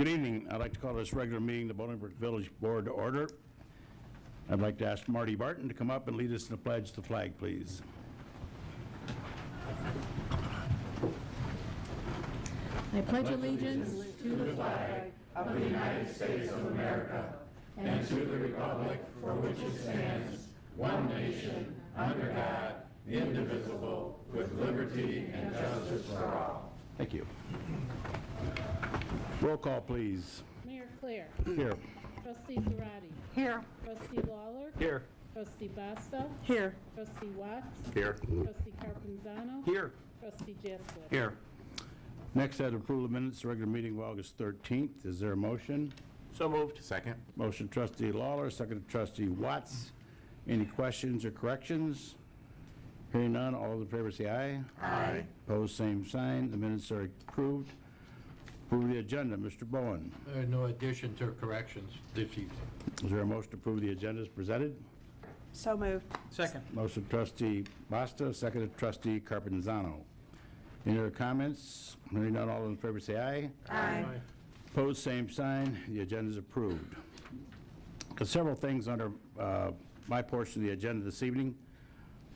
Good evening. I'd like to call this regular meeting of the Bolingbrook Village Board to order. I'd like to ask Marty Barton to come up and lead us in the pledge to the flag, please. I pledge allegiance to the flag of the United States of America and to the republic for which it stands, one nation, under God, indivisible, with liberty and justice for all. Thank you. Roll call, please. Mayor Claire. Here. Trustee Zarate. Here. Trustee Lawler. Here. Trustee Basta. Here. Trustee Watts. Here. Trustee Carpenzano. Here. Trustee Jessup. Here. Next, I'd approve the minutes, regular meeting of August 13th. Is there a motion? So moved. Second. Motion trustee Lawler, second trustee Watts. Any questions or corrections? Hearing none, all those in favor say aye. Aye. Opposed, same sign. The minutes are approved. Approve the agenda. Mr. Bowen. No addition to corrections this evening. Is there a motion to approve the agenda as presented? So moved. Second. Motion trustee Basta, second trustee Carpenzano. Any other comments? Hearing none, all in favor say aye. Aye. Opposed, same sign. The agenda is approved. There's several things under my portion of the agenda this evening.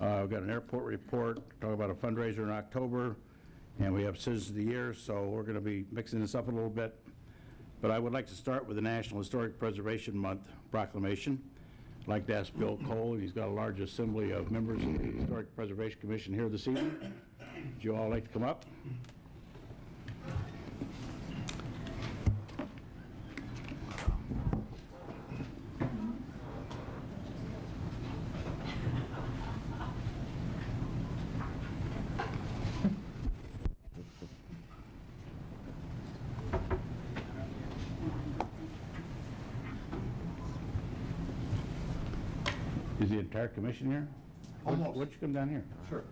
We've got an airport report, talk about a fundraiser in October, and we have Citizens of the Year, so we're going to be mixing this up a little bit. But I would like to start with the National Historic Preservation Month proclamation. I'd like to ask Bill Cole, and he's got a large assembly of members of the Historic Preservation Commission here this evening. Would you all like to come up? Is the entire commission here? Almost. Why don't you come down here? Sure.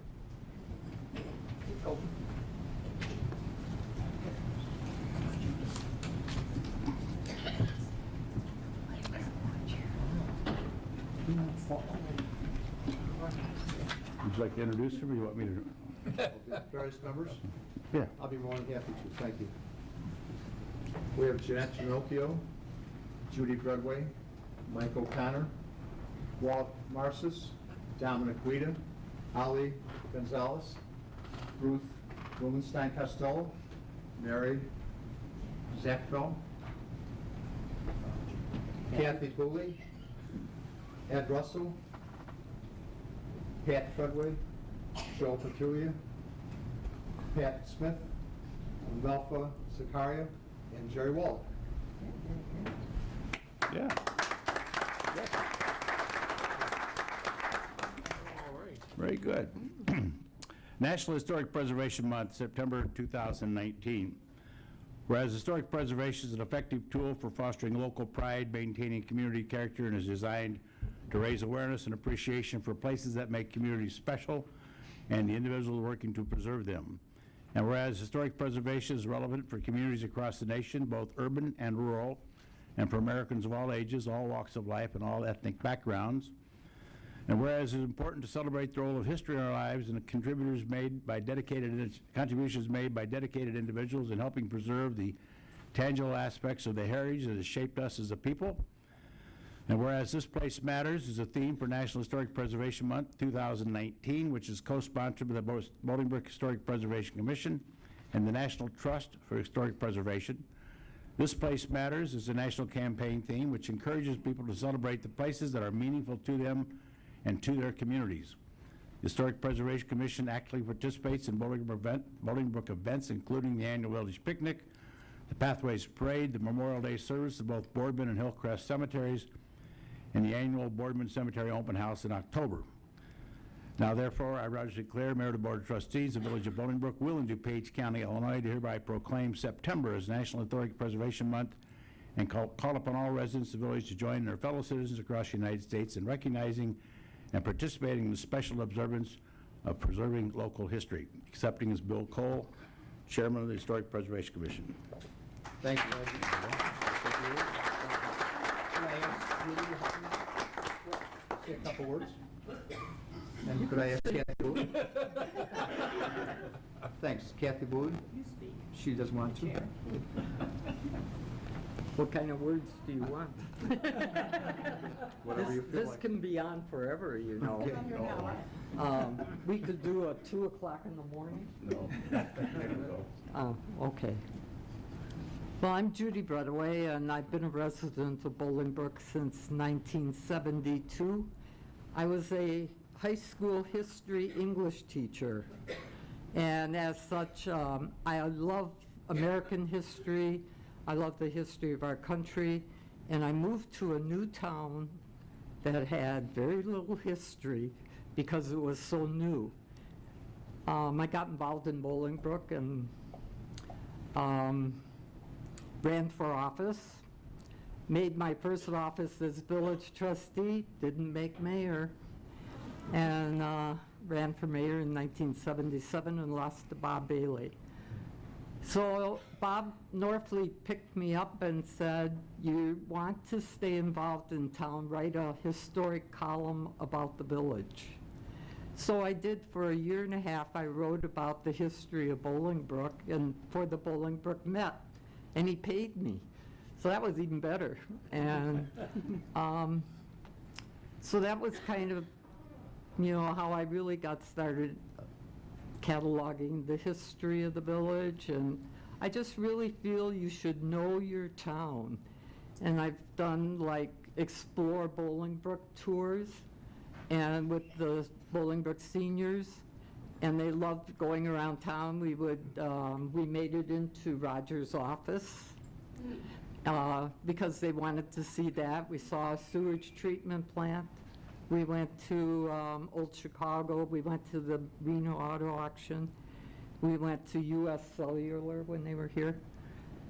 Would you like to introduce him, or you want me to? Various members, Yeah. I'll be more than happy to, thank you. We have Jeanette Ginocchio, Judy Bredway, Mike O'Connor, Walt Marcis, Dominic Guida, Ali Gonzalez, Ruth Rubenstein Costello, Mary Zachfeld, Kathy Booley, Ed Russell, Pat Fredway, Joe Petulia, Pat Smith, Melfa Zakaria, and Jerry Wall. Yeah. All right. Very good. National Historic Preservation Month, September 2019. Whereas historic preservation is an effective tool for fostering local pride, maintaining community character, and is designed to raise awareness and appreciation for places that make communities special and the individuals working to preserve them. And whereas historic preservation is relevant for communities across the nation, both urban and rural, and for Americans of all ages, all walks of life, and all ethnic backgrounds. And whereas it's important to celebrate the role of history in our lives and the contributions made by dedicated individuals in helping preserve the tangible aspects of the heritage that has shaped us as a people. And whereas This Place Matters is a theme for National Historic Preservation Month 2019, which is co-sponsored by the Bolingbrook Historic Preservation Commission and the National Trust for Historic Preservation. This Place Matters is a national campaign theme which encourages people to celebrate the places that are meaningful to them and to their communities. The Historic Preservation Commission actively participates in Bolingbrook events, including the annual Village Picnic, the Pathways Parade, the Memorial Day service of both Boardman and Hillcrest cemeteries, and the annual Boardman Cemetery Open House in October. Now, therefore, I, Roger Declare, Mayor of the Board of Trustees of the Village of Bolingbrook, will in DuPage County, Illinois, do hereby proclaim September as National Historic Preservation Month and call upon all residents of the village to join their fellow citizens across the United States in recognizing and participating in the special observance of preserving local history. Accepting is Bill Cole, Chairman of the Historic Preservation Commission. Thank you, Reggie. Can I ask Judy to help me say a couple words? And could I ask Kathy Boone? Thanks. Kathy Boone? You speak. She doesn't want to. What kind of words do you want? Whatever you feel This like. can be on forever, you know. We could do a 2 o'clock in the morning? No. Okay. Well, I'm Judy Breadaway, and I've been a resident of Bolingbrook since 1972. I was a high school history English teacher, and as such, I love American history. I love the history of our country, and I moved to a new town that had very little history because it was so new. I got involved in Bolingbrook and ran for office, made my first office as village trustee, didn't make mayor, and ran for mayor in 1977 and lost to Bob Bailey. So Bob Norfleet picked me up and said, you want to stay involved in town, write a historic column about the village. So I did for a year and a half. I wrote about the history of Bolingbrook and for the Bolingbrook Met, and he paid me. So that was even better. And so that was kind of, you know, how I really got started cataloging the history of the village, and I just really feel you should know your town. And I've done like Explore Bolingbrook tours and with the Bolingbrook seniors, and they loved going around town. We made it into Roger's office because they wanted to see that. We saw a sewage treatment plant. We went to Old Chicago. We went to the Reno Auto Auction. We went to U.S. Cellular when they were here.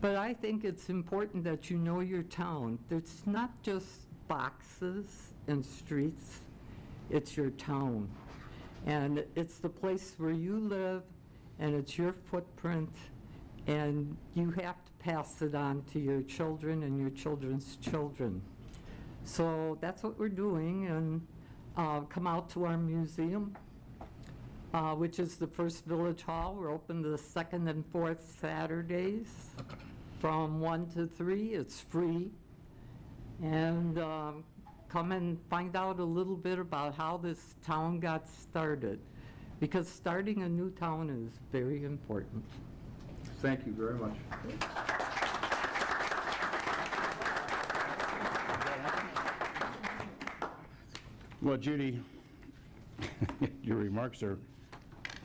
But I think it's important that you know your town. It's not just boxes and streets. It's your town. And it's the place where you live, and it's your footprint, and you have to pass it on to your children and your children's children. So that's what we're doing, and come out to our museum, which is the First Village Hall. We're open the 2nd and 4th Saturdays from 1 to 3. It's free. And come and find out a little bit about how this town got started, because starting a new town is very important. Thank you very much. Well, Judy, your remarks are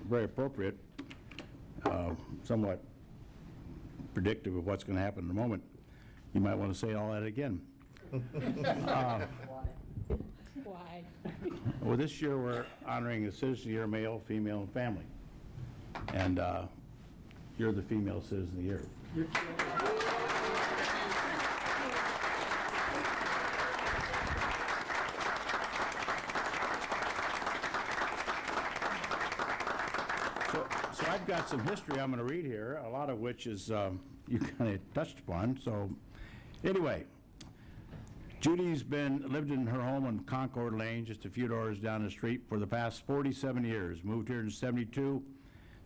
very appropriate, somewhat predictive of what's going to happen in a moment. You might want to say all that again. Why? Well, this year we're honoring the Citizen of the Year, male, female, and family. And you're the female Citizen of the Year. So I've got some history I'm going to read here, a lot of which is you kind of touched upon. So anyway, Judy's lived in her home on Concord Lane, just a few doors down the street, for the past 47 years. Moved here in '72,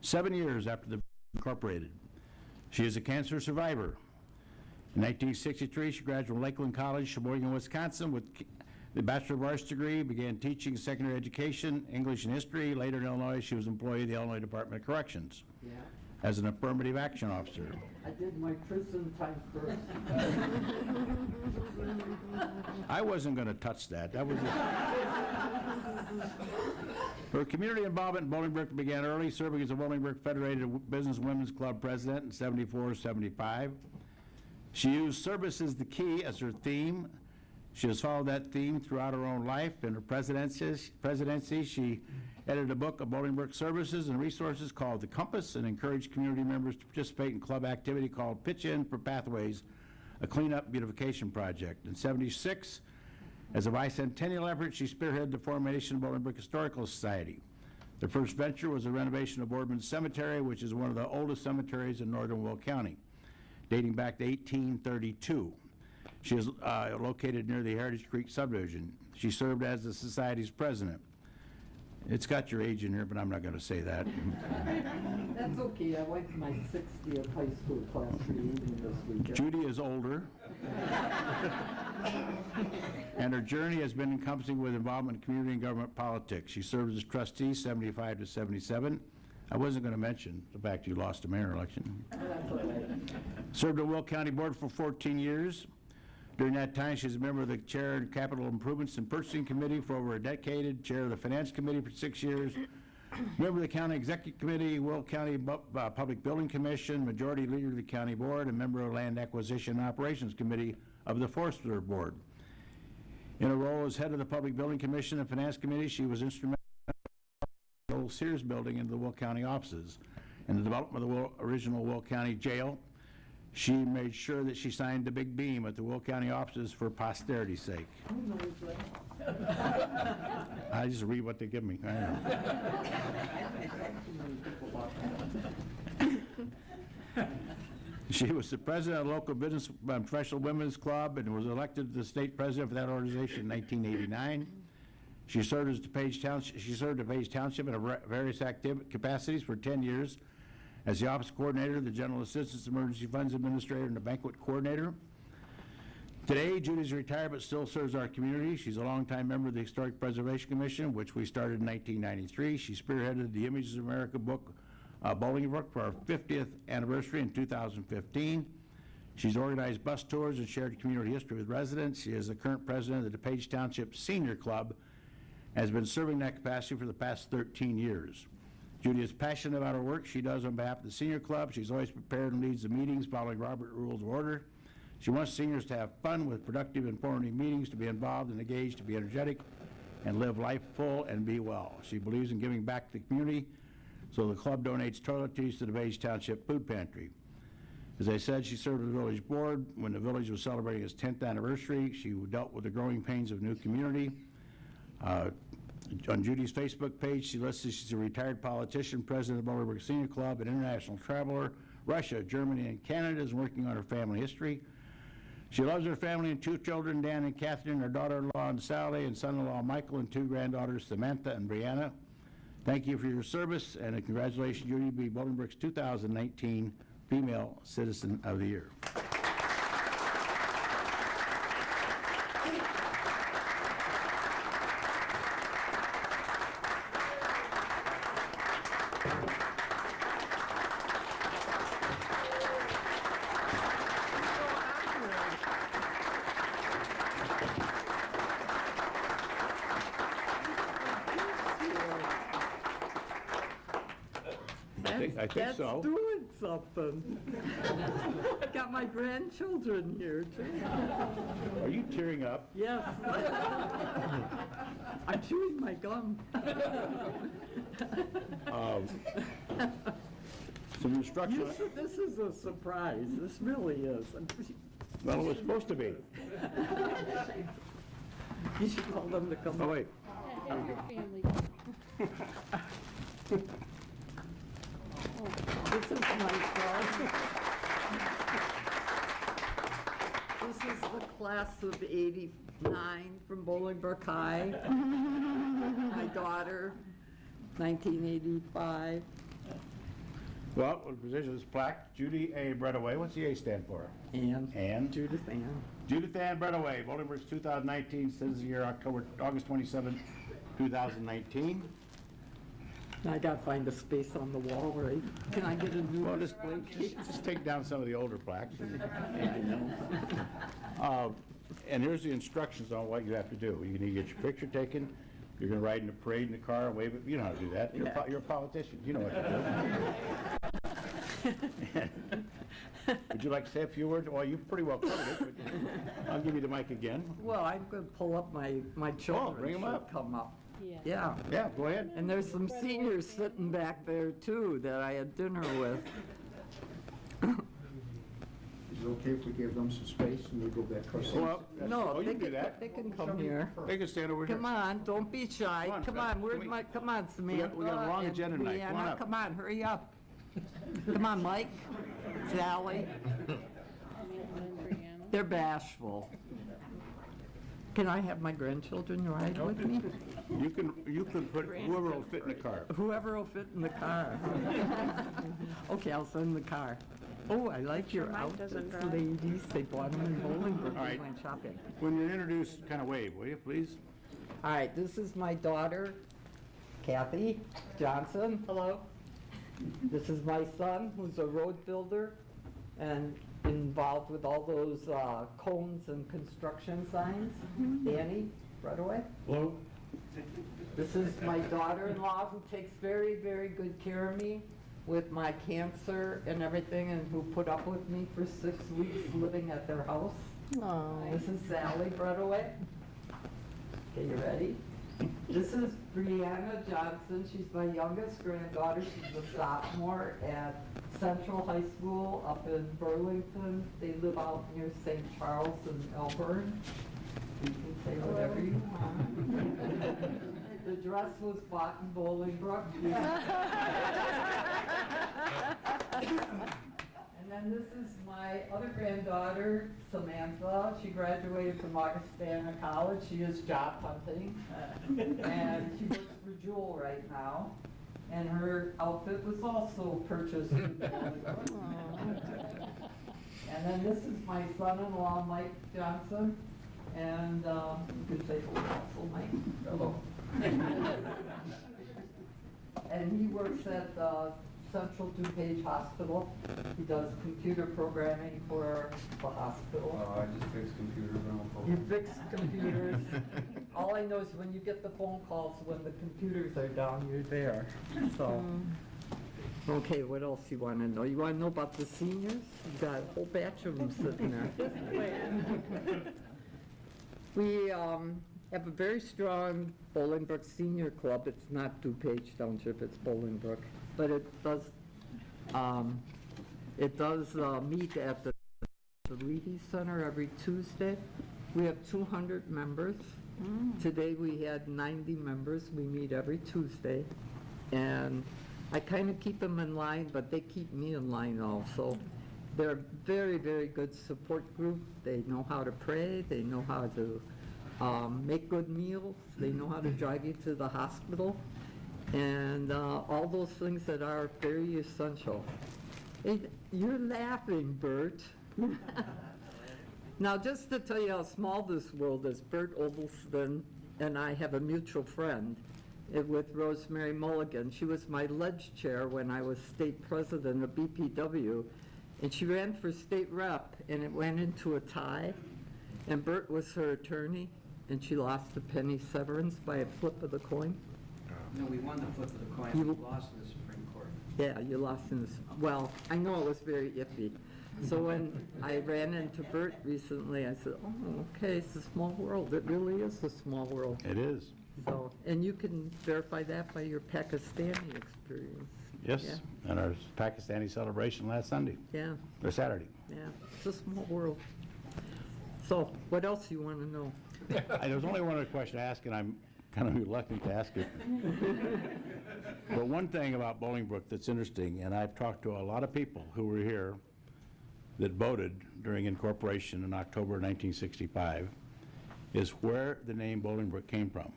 7 years after the incorporated. She is a cancer survivor. In 1963, she graduated from Lakeland College, Sheboygan, Wisconsin, with the Bachelor of Arts degree, began teaching secondary education, English and history. Later in Illinois, she was employee of the Illinois Department of Corrections as an affirmative action officer. I did my prison time first. I wasn't going to touch that. That was her community involvement in Bolingbrook began early, serving as a Bolingbrook Federated Business Women's Club president in '74, '75. She used service as the key as her theme. She has followed that theme throughout her own life. In her presidency, she edited a book of Bolingbrook services and resources called The Compass, and encouraged community members to participate in club activity called Pitch In for Pathways, a cleanup beautification project. In '76, as a bicentennial effort, she spearheaded the formation of Bolingbrook Historical Society. Their first venture was the renovation of Boardman Cemetery, which is one of the oldest cemeteries in northern Will County, dating back to 1832. She is located near the Heritage Creek subdivision. She served as the society's president. It's got your age in here, but I'm not going to say that. That's okay, I went to my 60th high school class reunion this weekend. Judy is older. And her journey has been encompassing with involvement in community and government politics. She served as trustee 75 to 77. I wasn't going to mention the fact you lost the mayor election. Served on Will County Board for 14 years. During that time, she's a member of the Chair of Capital Improvements and Purchasing Committee for over a decade, Chair of the Finance Committee for 6 years, member of the County Executive Committee, Will County Public Building Commission, Majority Leader of the County Board, and member of Land Acquisition and Operations Committee of the Forest Reserve Board. In her role as head of the Public Building Commission and Finance Committee, she was instrumental in the old Sears building into the Will County offices and the development of the original Will County Jail. She made sure that she signed the big beam at the Will County offices for posterity's sake. I just read what they give me. I know. She was the president of the local business professional women's club and was elected the state president for that organization in 1989. She served as DePage Township. She served DePage Township in various capacities for 10 years. As the office coordinator, the general assistance emergency funds administrator, and the banquet coordinator. Today, Judy's retired but still serves our community. She's a longtime member of the Historic Preservation Commission, which we started in 1993. She spearheaded the Images of America book, Bolingbrook, for our 50th anniversary in 2015. She's organized bus tours and shared community history with residents. She is the current president of the DePage Township Senior Club, has been serving that capacity for the past 13 years. Judy is passionate about her work she does on behalf of the Senior Club. She's always prepared and leads the meetings following Robert Rules of Order. She wants seniors to have fun with productive, informative meetings, to be involved and engaged, to be energetic, and live life full and be well. She believes in giving back to the community, so the club donates toiletries to the DePage Township Food Pantry. As I said, she served on the village board when the village was celebrating its 10th anniversary. She dealt with the growing pains of new community. On Judy's Facebook page, she lists that she's a retired politician, president of the Bolingbrook Senior Club, an international traveler, Russia, Germany, and Canada, is working on her family history. She loves her family and 2 children, Dan and Catherine, her daughter-in-law, Sally, and son-in-law, Michael, and 2 granddaughters, Samantha and Brianna. Thank you for your service, and congratulations, Judy, to be Bolingbrook's 2019 Female Citizen of the Year. I think That's so. doing something. Got my grandchildren here, too. Are you tearing up? Yes. I'm chewing my gum. Some instruction. This is a surprise. This really is. Well, it was supposed to be. You should call them to come. Oh, wait. Have your family. This is my class. This is the class of '89 from Bolingbrook High. My daughter, 1985. Well, the position is plaque, Judy A. Breadaway. What's the A stand for? And Judith Ann. Judith Ann Breadaway, Bolingbrook's 2019 Citizen of the Year, August 27, 2019. I gotta find a space on the wall, right? Can I get a new Well, display case? just take down some of the older plaques. Yeah, I know. And here's the instructions on what you have to do. You need to get your picture taken. You're going to ride in the parade in the car and wave it. You know how to do that. You're a politician. You know what to do. Would you like to say a few words? Well, you pretty well covered it, but I'll give you the mic again. Well, I'm gonna pull up my children. bring 'em should up. Come up. Yeah. Yeah. Yeah, go ahead. And there's some seniors sitting back there too that I had dinner with. Is it okay if we give them some space and we go back across? Well, No, you they can do can, that. they can come here. They can stand over here. Come on, don't be shy. Come on, Come Scott. on, where's Can we- my, come on, Samantha. we got a long and agenda tonight. Come on Brianna. up. Come on, hurry up. Come on, Mike, Sally. Samantha and Brianna. They're bashful. Can I have my grandchildren ride with me? You can put whoever will fit in the car. Whoever will fit in the car. Okay, I'll send the car. Oh, I like your outfits, ladies. They bought them in Bolingbrook All when we right. went shopping. When you're introduced, kind of wave, will you, please? All right, this is my daughter, Kathy Johnson. Hello. This is my son, who's a road builder and involved with all those cones and construction signs. Danny, right away. Hello. This is my daughter-in-law who takes very, very good care of me with my cancer and everything, and who put up with me for 6 weeks living at their house. This is Sally Breadaway. Okay, you ready? This is Brianna Johnson. She's my youngest granddaughter. She's a sophomore at Central High School up in Burlington. They live out near St. Charles and Elburn. You can say whatever you want. The dress was bought in Bolingbrook. And then this is my other granddaughter, Samantha. She graduated from Augustana College. She is job hunting. And she works for Jewel right now. And her outfit was also purchased in Bolingbrook. And then this is my son-in-law, Mike Johnson. And you can say hello, also, Mike. Hello. And he works at Central DuPage Hospital. He does computer programming for the hospital. I just fix computers on a phone. You fix computers. All I know is when you get the phone calls, when the computers are down, you're there. So, okay, what else you want to know? You want to know about the seniors? You got a whole batch of them sitting there. We have a very strong Bolingbrook Senior Club. It's not DuPage Township, it's Bolingbrook. But it does meet at the Levy Center every Tuesday. We have 200 members. Today we had 90 members. We meet every Tuesday. And I kind of keep them in line, but they keep me in line also. They're a very, very good support group. They know how to pray. They know how to make good meals. They know how to drive you to the hospital. And all those things that are very essential. Hey, you're laughing, Bert. Now, just to tell you how small this world is, Bert Ogleston and I have a mutual friend with Rosemary Mulligan. She was my ledge chair when I was state president of BPW, and she ran for state rep, and it went into a tie, and Bert was her attorney, and she lost to Penny Severance by a flip of the coin. No, we won the flip of the coin, You- we lost in the Supreme Court. Yeah, you lost in this, well, I know it was very iffy. So when I ran into Bert recently, I said, oh, okay, it's a small world. It really is a small world. It is. So, and you can verify that by your Pakistani experience. Yes, Yeah. and our Pakistani celebration last Sunday, Yeah, or Saturday. yeah, it's a small world. So, what else do you want to know? There's only one other question to ask, and I'm kind of reluctant to ask it. But one thing about Bolingbrook that's interesting, and I've talked to a lot of people who were here that voted during incorporation in October 1965, is where the name Bolingbrook came from.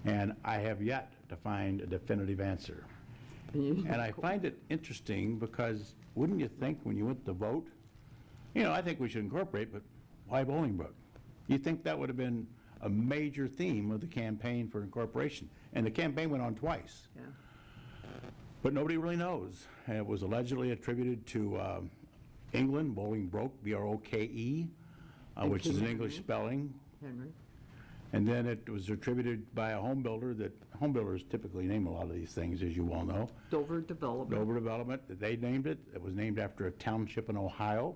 And I have yet to find a definitive answer. And I find it interesting because wouldn't you think when you went to vote, I think we should incorporate, but why Bolingbrook? You think that would have been a major theme of the campaign for incorporation. And the campaign went on twice. Yeah. But nobody really knows. And it was allegedly attributed to England, Bolingbroke, B-R-O-K-E, which is an English spelling. Henry? And then it was attributed by a home builder that, home builders typically name a lot of these things, as you well know. Dover Development. Dover Development, they named it. It was named after a township in Ohio.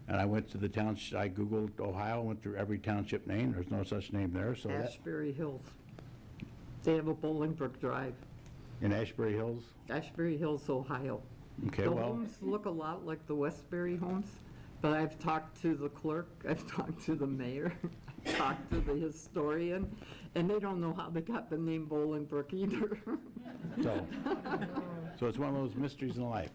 And I went to the township, I Googled Ohio, went through every township name. There's no such name there, so that, Ashbury Hills. They have a Bolingbrook Drive. in Ashbury Hills. Ashbury Hills, Ohio. Okay, The well, homes look a lot like the Westbury homes, but I've talked to the clerk, I've talked to the mayor, I've talked to the historian, and they don't know how they got the name Bolingbrook either. so it's one of those mysteries in life.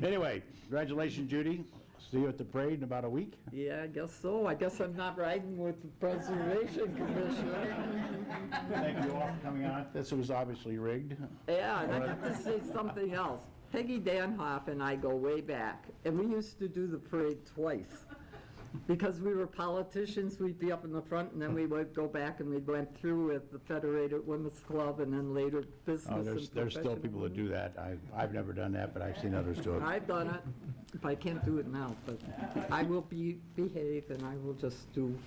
Anyway, congratulations, Judy. see you at the parade in about a week. Yeah, I guess so. I guess I'm not riding with the Preservation Commission. Thank you all for coming on. This was obviously rigged. Yeah, and I have to say something else. Peggy Danhoff and I go way back, and we used to do the parade twice. Because we were politicians, we'd be up in the front, and then we would go back and we went through with the Federated Women's Club and then later business Oh, and there's still professional people that women. do that. I've never done that, but I've seen others do it. I've done it, but I can't do it now, but I will behave and I will just do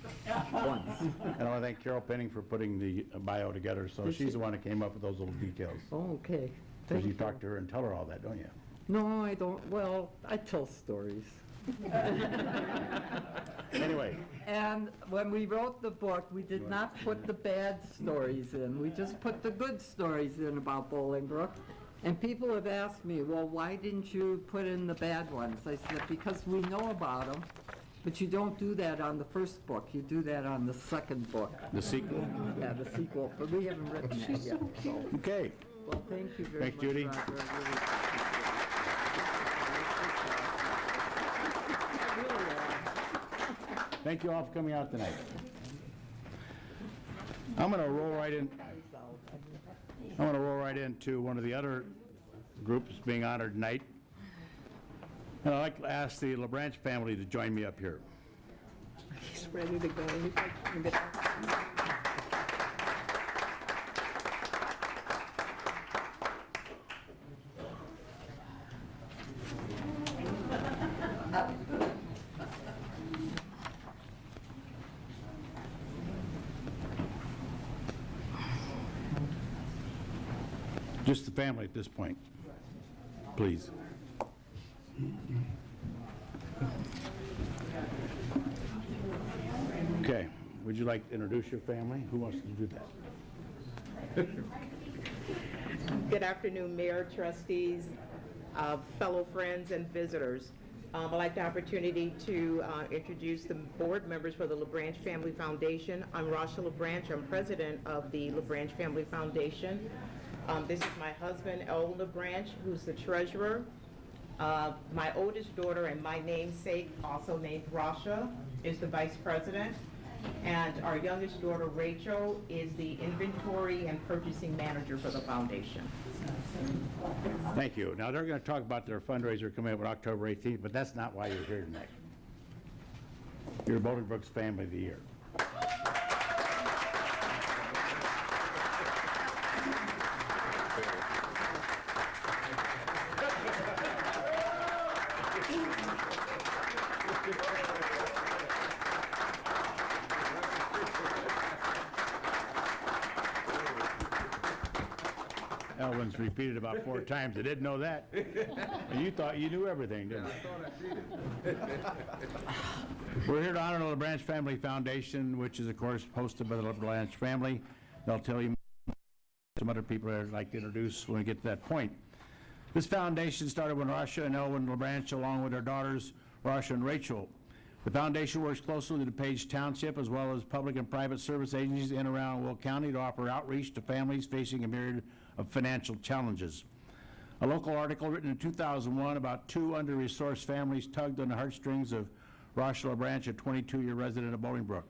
once. And I want to thank Carol Penning for putting the bio together, so Did she's she? the one that came up with those little details. Oh, okay. Because Thank you talk to her and tell her all that, don't you? No, I don't, well, I tell stories. Anyway, And when we wrote the book, we did not put the bad stories in. We just put the good stories in about Bolingbrook. And people have asked me, well, why didn't you put in the bad ones? I said, because we know about them, but you don't do that on the first book. You do that on the second book. the sequel. Yeah, the sequel, but we haven't written that yet. So, Okay. well, thank you very Thanks, much, Judy. Roger. I really appreciate it. Really, Thank you all for coming out tonight. I'm going to roll right in. I'm going to roll right into one of the other groups being honored tonight. And I'd like to ask the LaBranch family to join me up here. He's ready to go. Just the family at this point, please. Okay, would you like to introduce your family? Who wants to do that? Good afternoon, Mayor, trustees, fellow friends, and visitors. I'd like the opportunity to introduce the board members for the LaBranch Family Foundation. I'm Rasha LaBranch. I'm president of the LaBranch Family Foundation. This is my husband, Elwin LaBranch, who's the treasurer. My oldest daughter and my namesake, also named Rasha, is the vice president. And our youngest daughter, Rachel, is the inventory and purchasing manager for the foundation. Thank you. Now, they're going to talk about their fundraiser coming up on October 18th, but that's not why you're here tonight. You're Bolingbrook's Family of the Year. Elvin's repeated about 4 times. I didn't know that. And you thought you knew everything, didn't you? We're here to honor the LaBranch Family Foundation, which is, of course, hosted by the LaBranch family. They'll tell you some other people I'd like to introduce when we get to that point. This foundation started when Rasha and Elwin LaBranch, along with their daughters, Rasha and Rachel. The foundation works closely with DuPage Township as well as public and private service agencies in and around Will County to offer outreach to families facing a myriad of financial challenges. A local article written in 2001 about 2 under-resourced families tugged on the heartstrings of Rasha LaBranch, a 22-year resident of Bolingbrook.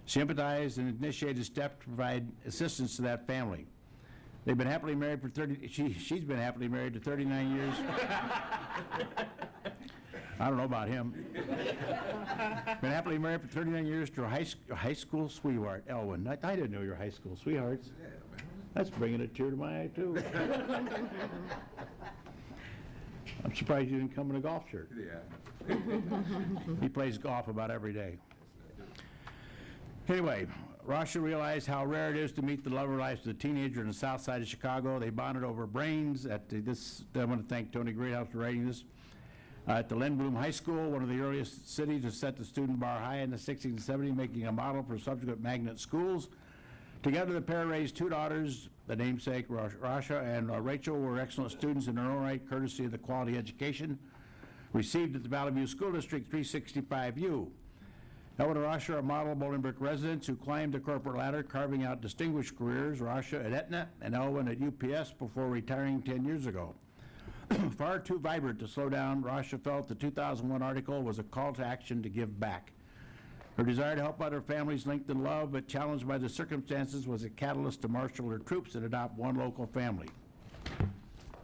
She empathized and initiated a step to provide assistance to that family. They've been happily married for she's been happily married to 39 years. I don't know about him. Been happily married for 39 years to a high school sweetheart, Elwin. I didn't know you were high school sweethearts. That's bringing a tear to my eye, too. I'm surprised you didn't come in a golf shirt. Yeah. He plays golf about every day. Anyway, Rasha realized how rare it is to meet the love of her life as a teenager in the south side of Chicago. They bonded over brains at this. I want to thank Tony Greathouse for writing this. At the Lindblom High School, one of the earliest cities to set the student bar high in the 60s and 70s, making a model for subsequent magnet schools. Together, the pair raised 2 daughters. The namesake, Rasha and Rachel, were excellent students in their own right, courtesy of the quality education received at the Valley View School District 365U. Elwin and Rasha are model Bolingbrook residents who climbed the corporate ladder, carving out distinguished careers, Rasha at Aetna and Elwin at UPS before retiring 10 years ago. Far too vibrant to slow down, Rasha felt the 2001 article was a call to action to give back. Her desire to help other families linked in love but challenged by the circumstances was a catalyst to marshal her troops and adopt one local family.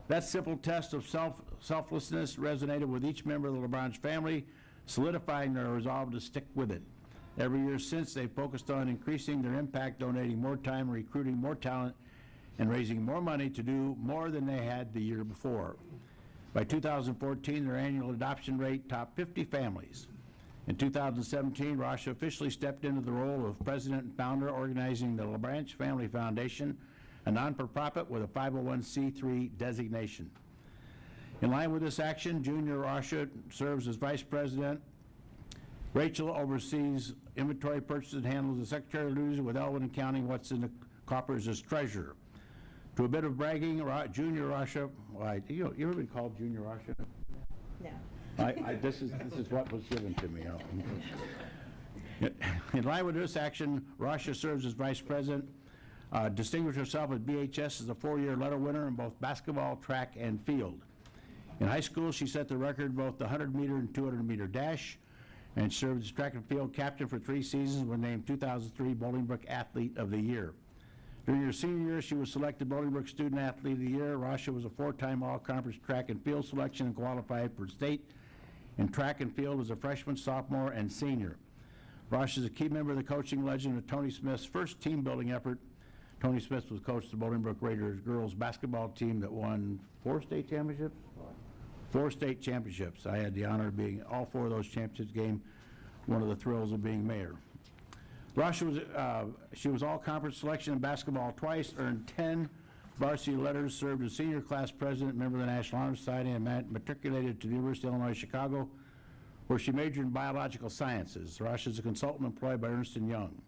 That simple test of selflessness resonated with each member of the LaBranche family, solidifying their resolve to stick with it. Every year since, they've focused on increasing their impact, donating more time, recruiting more talent, and raising more money to do more than they had the year before. By 2014, their annual adoption rate topped 50 families. In 2017, Rasha officially stepped into the role of president and founder, organizing the LaBranche Family Foundation, a non-for-profit with a 501c3 designation. In line with this action, Junior Rasha serves as vice president. Rachel oversees inventory purchases and handles the secretarial duties, with Elwin counting what's in the coffers as treasurer. To a bit of bragging, Junior Rasha, you ever been called Junior Rasha? No. This is what was given to me. In line with this action, Rasha serves as vice president, distinguished herself at BHS as a 4-year letter winner in both basketball, track, and field. In high school, she set the record in both the 100-meter and 200-meter dash, and served as track and field captain for 3 seasons, when named 2003 Bolingbrook Athlete of the Year. During her senior year, she was selected Bolingbrook Student Athlete of the Year. Rasha was a 4-time All-Conference track and field selection and qualified for state in track and field as a freshman, sophomore, and senior. Rasha is a key member of the coaching legend of Tony Smith's first team-building effort. Tony Smith was coached the Bolingbrook Raiders girls basketball team that won 4 state championships? 4 state championships. I had the honor of being all 4 of those championships game, one of the thrills of being mayor. Rasha she was all-conference selection in basketball twice, earned 10 varsity letters, served as senior class president, member of the National Honor Society, and matriculated to the University of Illinois Chicago, where she majored in biological sciences. Rasha is a consultant employed by Ernst & Young.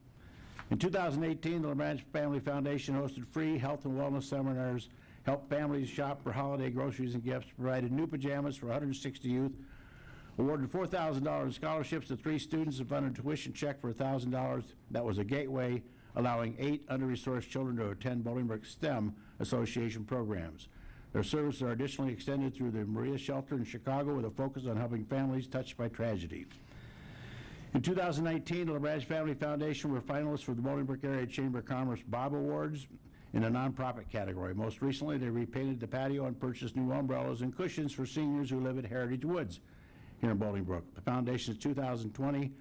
In 2018, the LaBranche Family Foundation hosted free health and wellness seminars, helped families shop for holiday groceries and gifts, provided new pajamas for 160 youth, awarded $4,000 scholarships to 3 students, and funded a tuition check for $1,000. That was a gateway, allowing 8 under-resourced children to attend Bolingbrook STEM Association programs. Their services are additionally extended through the Maria Shelter in Chicago, with a focus on helping families touched by tragedy. In 2019, the LaBranche Family Foundation were finalists for the Bolingbrook Area Chamber of Commerce Bob Awards in the nonprofit category. Most recently, they repainted the patio and purchased new umbrellas and cushions for seniors who live at Heritage Woods here in Bolingbrook. The Foundation's 2020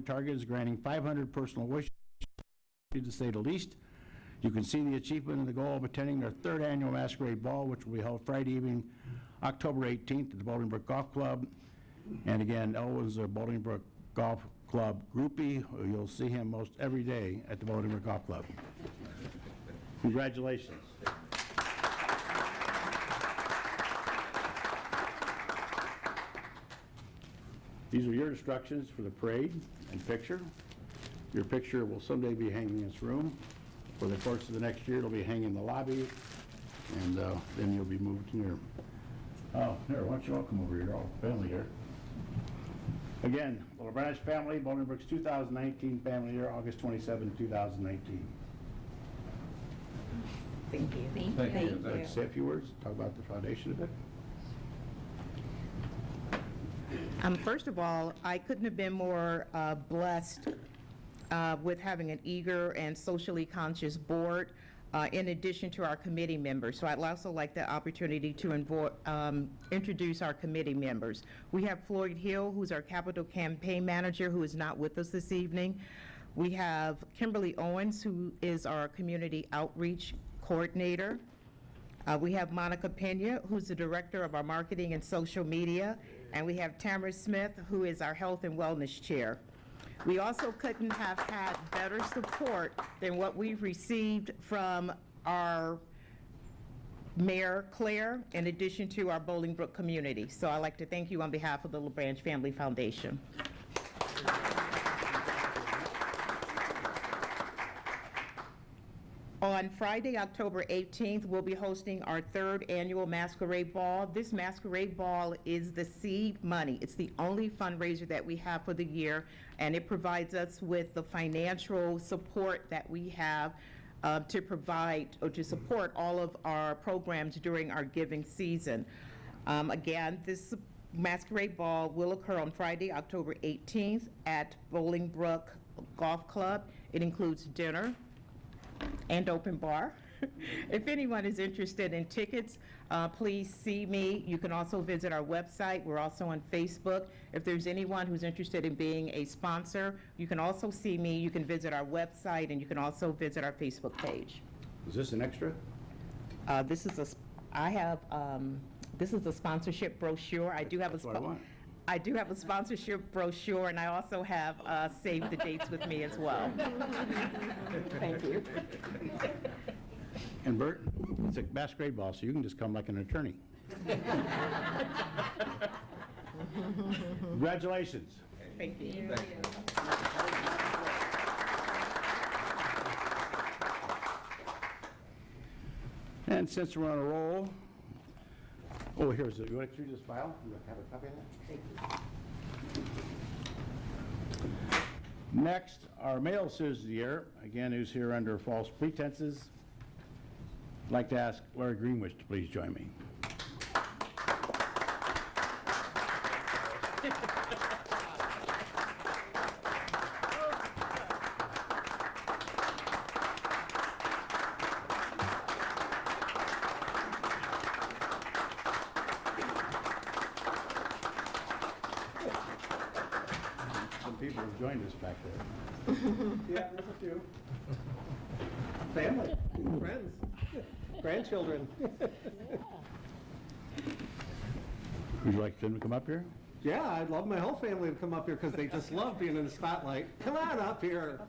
target is granting 500 personal wishes, to say the least. You can see the achievement and the goal of attending their 3rd annual Masquerade Ball, which will be held Friday evening, October 18th at the Bolingbrook Golf Club. And again, Elwin's a Bolingbrook Golf Club groupie. You'll see him most every day at the Bolingbrook Golf Club. Congratulations. These are your instructions for the parade and picture. Your picture will someday be hanging in this room. For the course of the next year, it'll be hanging in the lobby, and then you'll be moved here. Oh, here, why don't you all come over here, all family here. Again, the LaBranche family, Bolingbrook's 2019 family year, August 27, 2019. Thank you. Thank you. I'd like to say a few words, talk about the foundation a bit. First of all, I couldn't have been more blessed with having an eager and socially conscious board, in addition to our committee members. So I'd also like the opportunity to introduce our committee members. We have Floyd Hill, who's our capital campaign manager, who is not with us this evening. We have Kimberly Owens, who is our community outreach coordinator. We have Monica Pena, who's the director of our marketing and social media. And we have Tamara Smith, who is our health and wellness chair. We also couldn't have had better support than what we've received from our Mayor Claire, in addition to our Bolingbrook community. So I'd like to thank you on behalf of the LaBranche Family Foundation. On Friday, October 18th, we'll be hosting our 3rd annual Masquerade Ball. This Masquerade Ball is the seed money. It's the only fundraiser that we have for the year, and it provides us with the financial support that we have to provide or to support all of our programs during our giving season. Again, this Masquerade Ball will occur on Friday, October 18th at Bolingbrook Golf Club. It includes dinner and open bar. If anyone is interested in tickets, please see me. You can also visit our website. We're also on Facebook. If there's anyone who's interested in being a sponsor, you can also see me. You can visit our website, and you can also visit our Facebook page. Is this an extra? This is a sponsorship brochure. I do have That's what I want. I do have a sponsorship brochure, and I also have save the dates with me as well. Thank you. And Bert, it's a masquerade ball, so you can just come like an attorney. Congratulations. Thank you. And since we're on a roll, oh, here's it. You want to read this file? You have a copy of that? Next, our male citizen of the year, again, who's here under false pretenses. I'd like to ask Larry Greenwich to please join me. Some people have joined us back there. Yeah, there's a few. Family, friends, grandchildren. Would you like them to come up here? Yeah, I'd love my whole family to come up here because they just love being in the spotlight. Come on up here.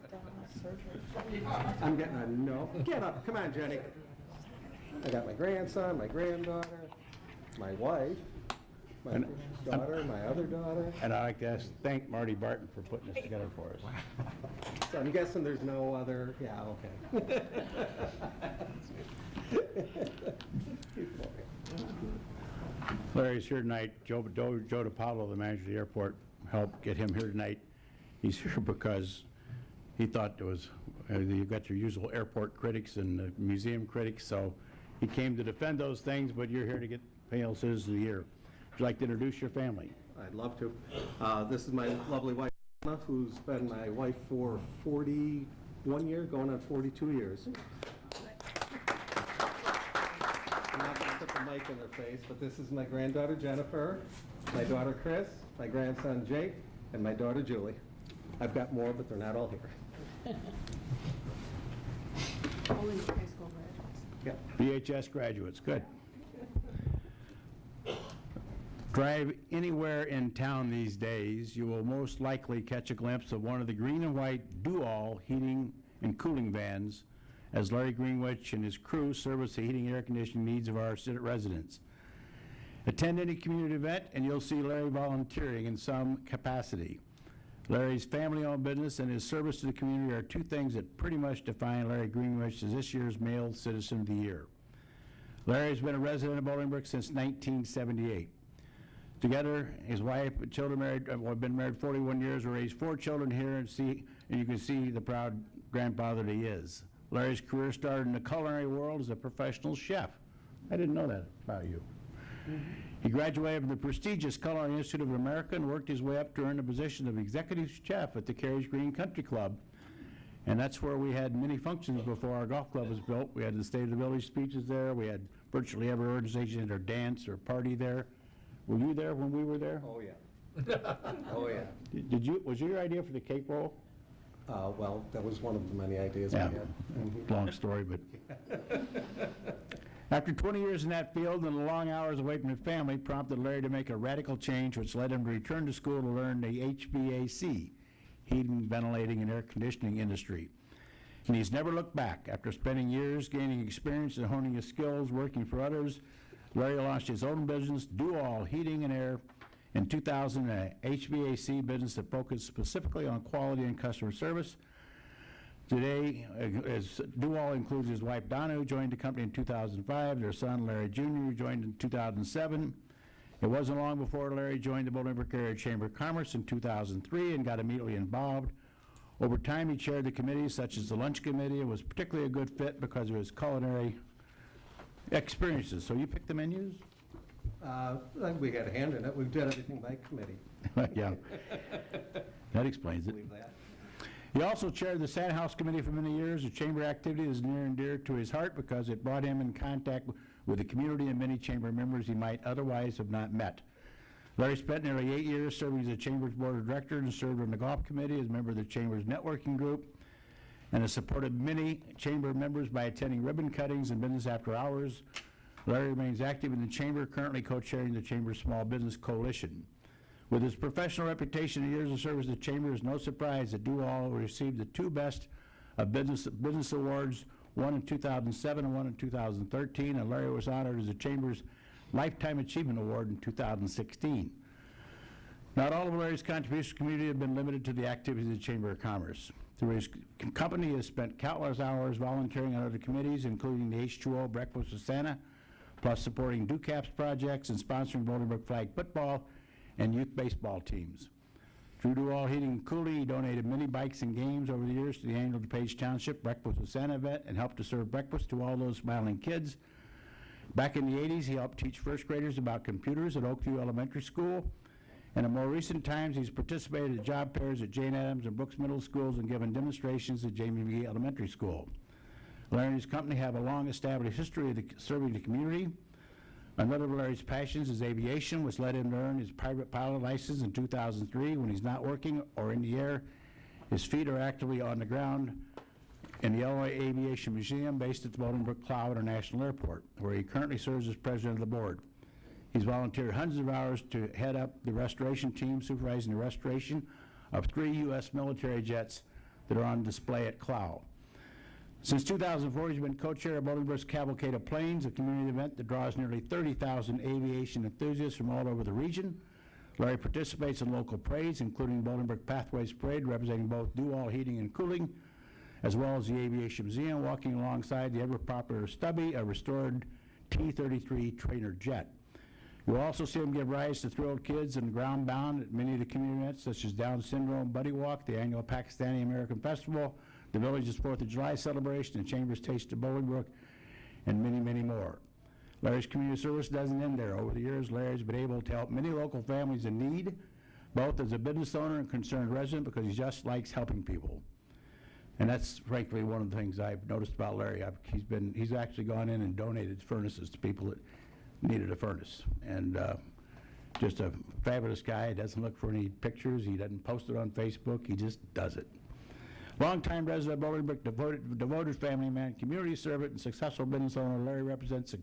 I'm getting a no. Get up. Come on, Jenny. I got my grandson, my granddaughter, my wife, my daughter, my other daughter. And I'd like to thank Marty Barton for putting this together for us. So I'm guessing there's no other, yeah, okay. Larry's here tonight. Joe DiPaolo, the manager of the airport, helped get him here tonight. He's here because he thought there was, you got your usual airport critics and museum critics, so he came to defend those things, but you're here to get Male Citizen of the Year. Would you like to introduce your family? I'd love to. This is my lovely wife, Anna, who's been my wife for 41 years, going on 42 years. I'm not going to put the mic in her face, but this is my granddaughter, Jennifer, my daughter, Chris, my grandson, Jake, and my daughter, Julie. I've got more, but they're not all here. Only high school graduates. Yeah. VHS graduates, good. Drive anywhere in town these days, you will most likely catch a glimpse of one of the green and white do-all heating and cooling vans as Larry Greenwich and his crew service the heating and air conditioning needs of our residents. Attend any community event and you'll see Larry volunteering in some capacity. Larry's family-owned business and his service to the community are two things that pretty much define Larry Greenwich as this year's Male Citizen of the Year. Larry's been a resident of Bolingbrook since 1978. Together, his wife and children have been married 41 years, raised 4 children here, and you can see the proud grandfather that he is. Larry's career started in the culinary world as a professional chef. I didn't know that about you. He graduated from the prestigious Culinary Institute of America and worked his way up to earn the position of executive chef at the Carey's Green Country Club. And that's where we had many functions before our golf club was built. We had the State of the Village speeches there. We had virtually every organization had their dance or party there. Were you there when we were there? Oh, yeah. Oh, yeah. Was your idea for the cake roll? Well, that was one of the many ideas we Yeah, had. long story, but. After 20 years in that field and the long hours away from his family prompted Larry to make a radical change which led him to return to school to learn the HVAC, heating, ventilating, and air conditioning industry. And he's never looked back. After spending years gaining experience and honing his skills working for others, Larry launched his own business, Do All Heating and Air, in 2000, an HVAC business that focused specifically on quality and customer service. Today, Do All includes his wife Donna, who joined the company in 2005, their son Larry Jr., who joined in 2007. It wasn't long before Larry joined the Bolingbrook Area Chamber of Commerce in 2003 and got immediately involved. Over time, he chaired the committees such as the Lunch Committee and was particularly a good fit because of his culinary experiences. So you picked the menus? We had a hand in it. We did everything by committee. Yeah. That explains it. Believe that. He also chaired the Santa House Committee for many years, a chamber activity that is near and dear to his heart because it brought him in contact with the community and many chamber members he might otherwise have not met. Larry spent nearly 8 years serving as the Chamber's Board of Directors and served on the Golf Committee as a member of the Chamber's networking group and has supported many Chamber members by attending ribbon cuttings and business after hours. Larry remains active in the Chamber, currently co-chairing the Chamber's Small Business Coalition. With his professional reputation and years of service to the Chamber, it is no surprise that Duval received the 2 Best of Business Awards, one in 2007 and one in 2013, and Larry was honored as the Chamber's Lifetime Achievement Award in 2016. Not all of Larry's contributions to the community have been limited to the activities of the Chamber of Commerce. Through his company, he has spent countless hours volunteering on other committees, including the H2O Breakfast with Santa, plus supporting DUCAPS projects and sponsoring Bolingbrook flag football and youth baseball teams. Through Duval Heating and Cooling, he donated many bikes and games over the years to the annual DuPage Township Breakfast with Santa event and helped to serve breakfast to all those smiling kids. Back in the 80s, he helped teach first graders about computers at Oakview Elementary School. And in more recent times, he's participated at job fairs at Jane Addams and Brooks Middle Schools and given demonstrations at Jamie McGee Elementary School. Larry and his company have a long-established history of serving the community. Another of Larry's passions is aviation, which led him to earn his private pilot license in 2003. When he's not working or in the air, his feet are actively on the ground in the Illinois Aviation Museum based at the Bolingbrook Clough International Airport, where he currently serves as president of the board. He's volunteered hundreds of hours to head up the restoration team, supervising the restoration of 3 U.S. military jets that are on display at Clough. Since 2004, he's been co-chair of Bolingbrook's Cavalcade of Planes, a community event that draws nearly 30,000 aviation enthusiasts from all over the region. Larry participates in local parades, including Bolingbrook Pathways Parade, representing both Duval Heating and Cooling, as well as the Aviation Museum, walking alongside the ever-popular Stubby, a restored T-33 trainer jet. You'll also see him give rise to thrilled kids and ground-bound at many of the community events, such as Down Syndrome Buddy Walk, the annual Pakistani-American Festival, the Village's 4th of July celebration, the Chamber's Taste of Bolingbrook, and many, many more. Larry's community service doesn't end there. Over the years, Larry's been able to help many local families in need, both as a business owner and concerned resident, because he just likes helping people. And that's frankly one of the things I've noticed about Larry. He's actually gone in and donated furnaces to people that needed a furnace. And just a fabulous guy. He doesn't look for any pictures. He doesn't post it on Facebook. He just does it. Longtime resident of Bolingbrook, devoted family man, community servant, and successful business owner, Larry represents a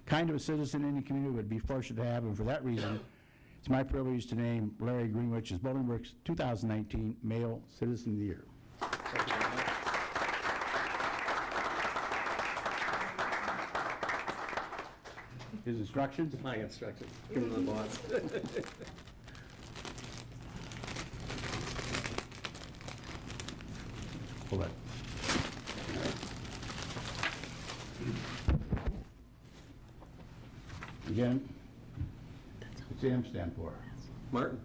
kind of a citizen any community would be fortunate to have, and for that reason, it's my privilege to name Larry Greenwich as Bolingbrook's 2019 Male Citizen of the Year. His instructions? My instructions. Give him the boss. Hold it. Again, what's the M stand for? Martin.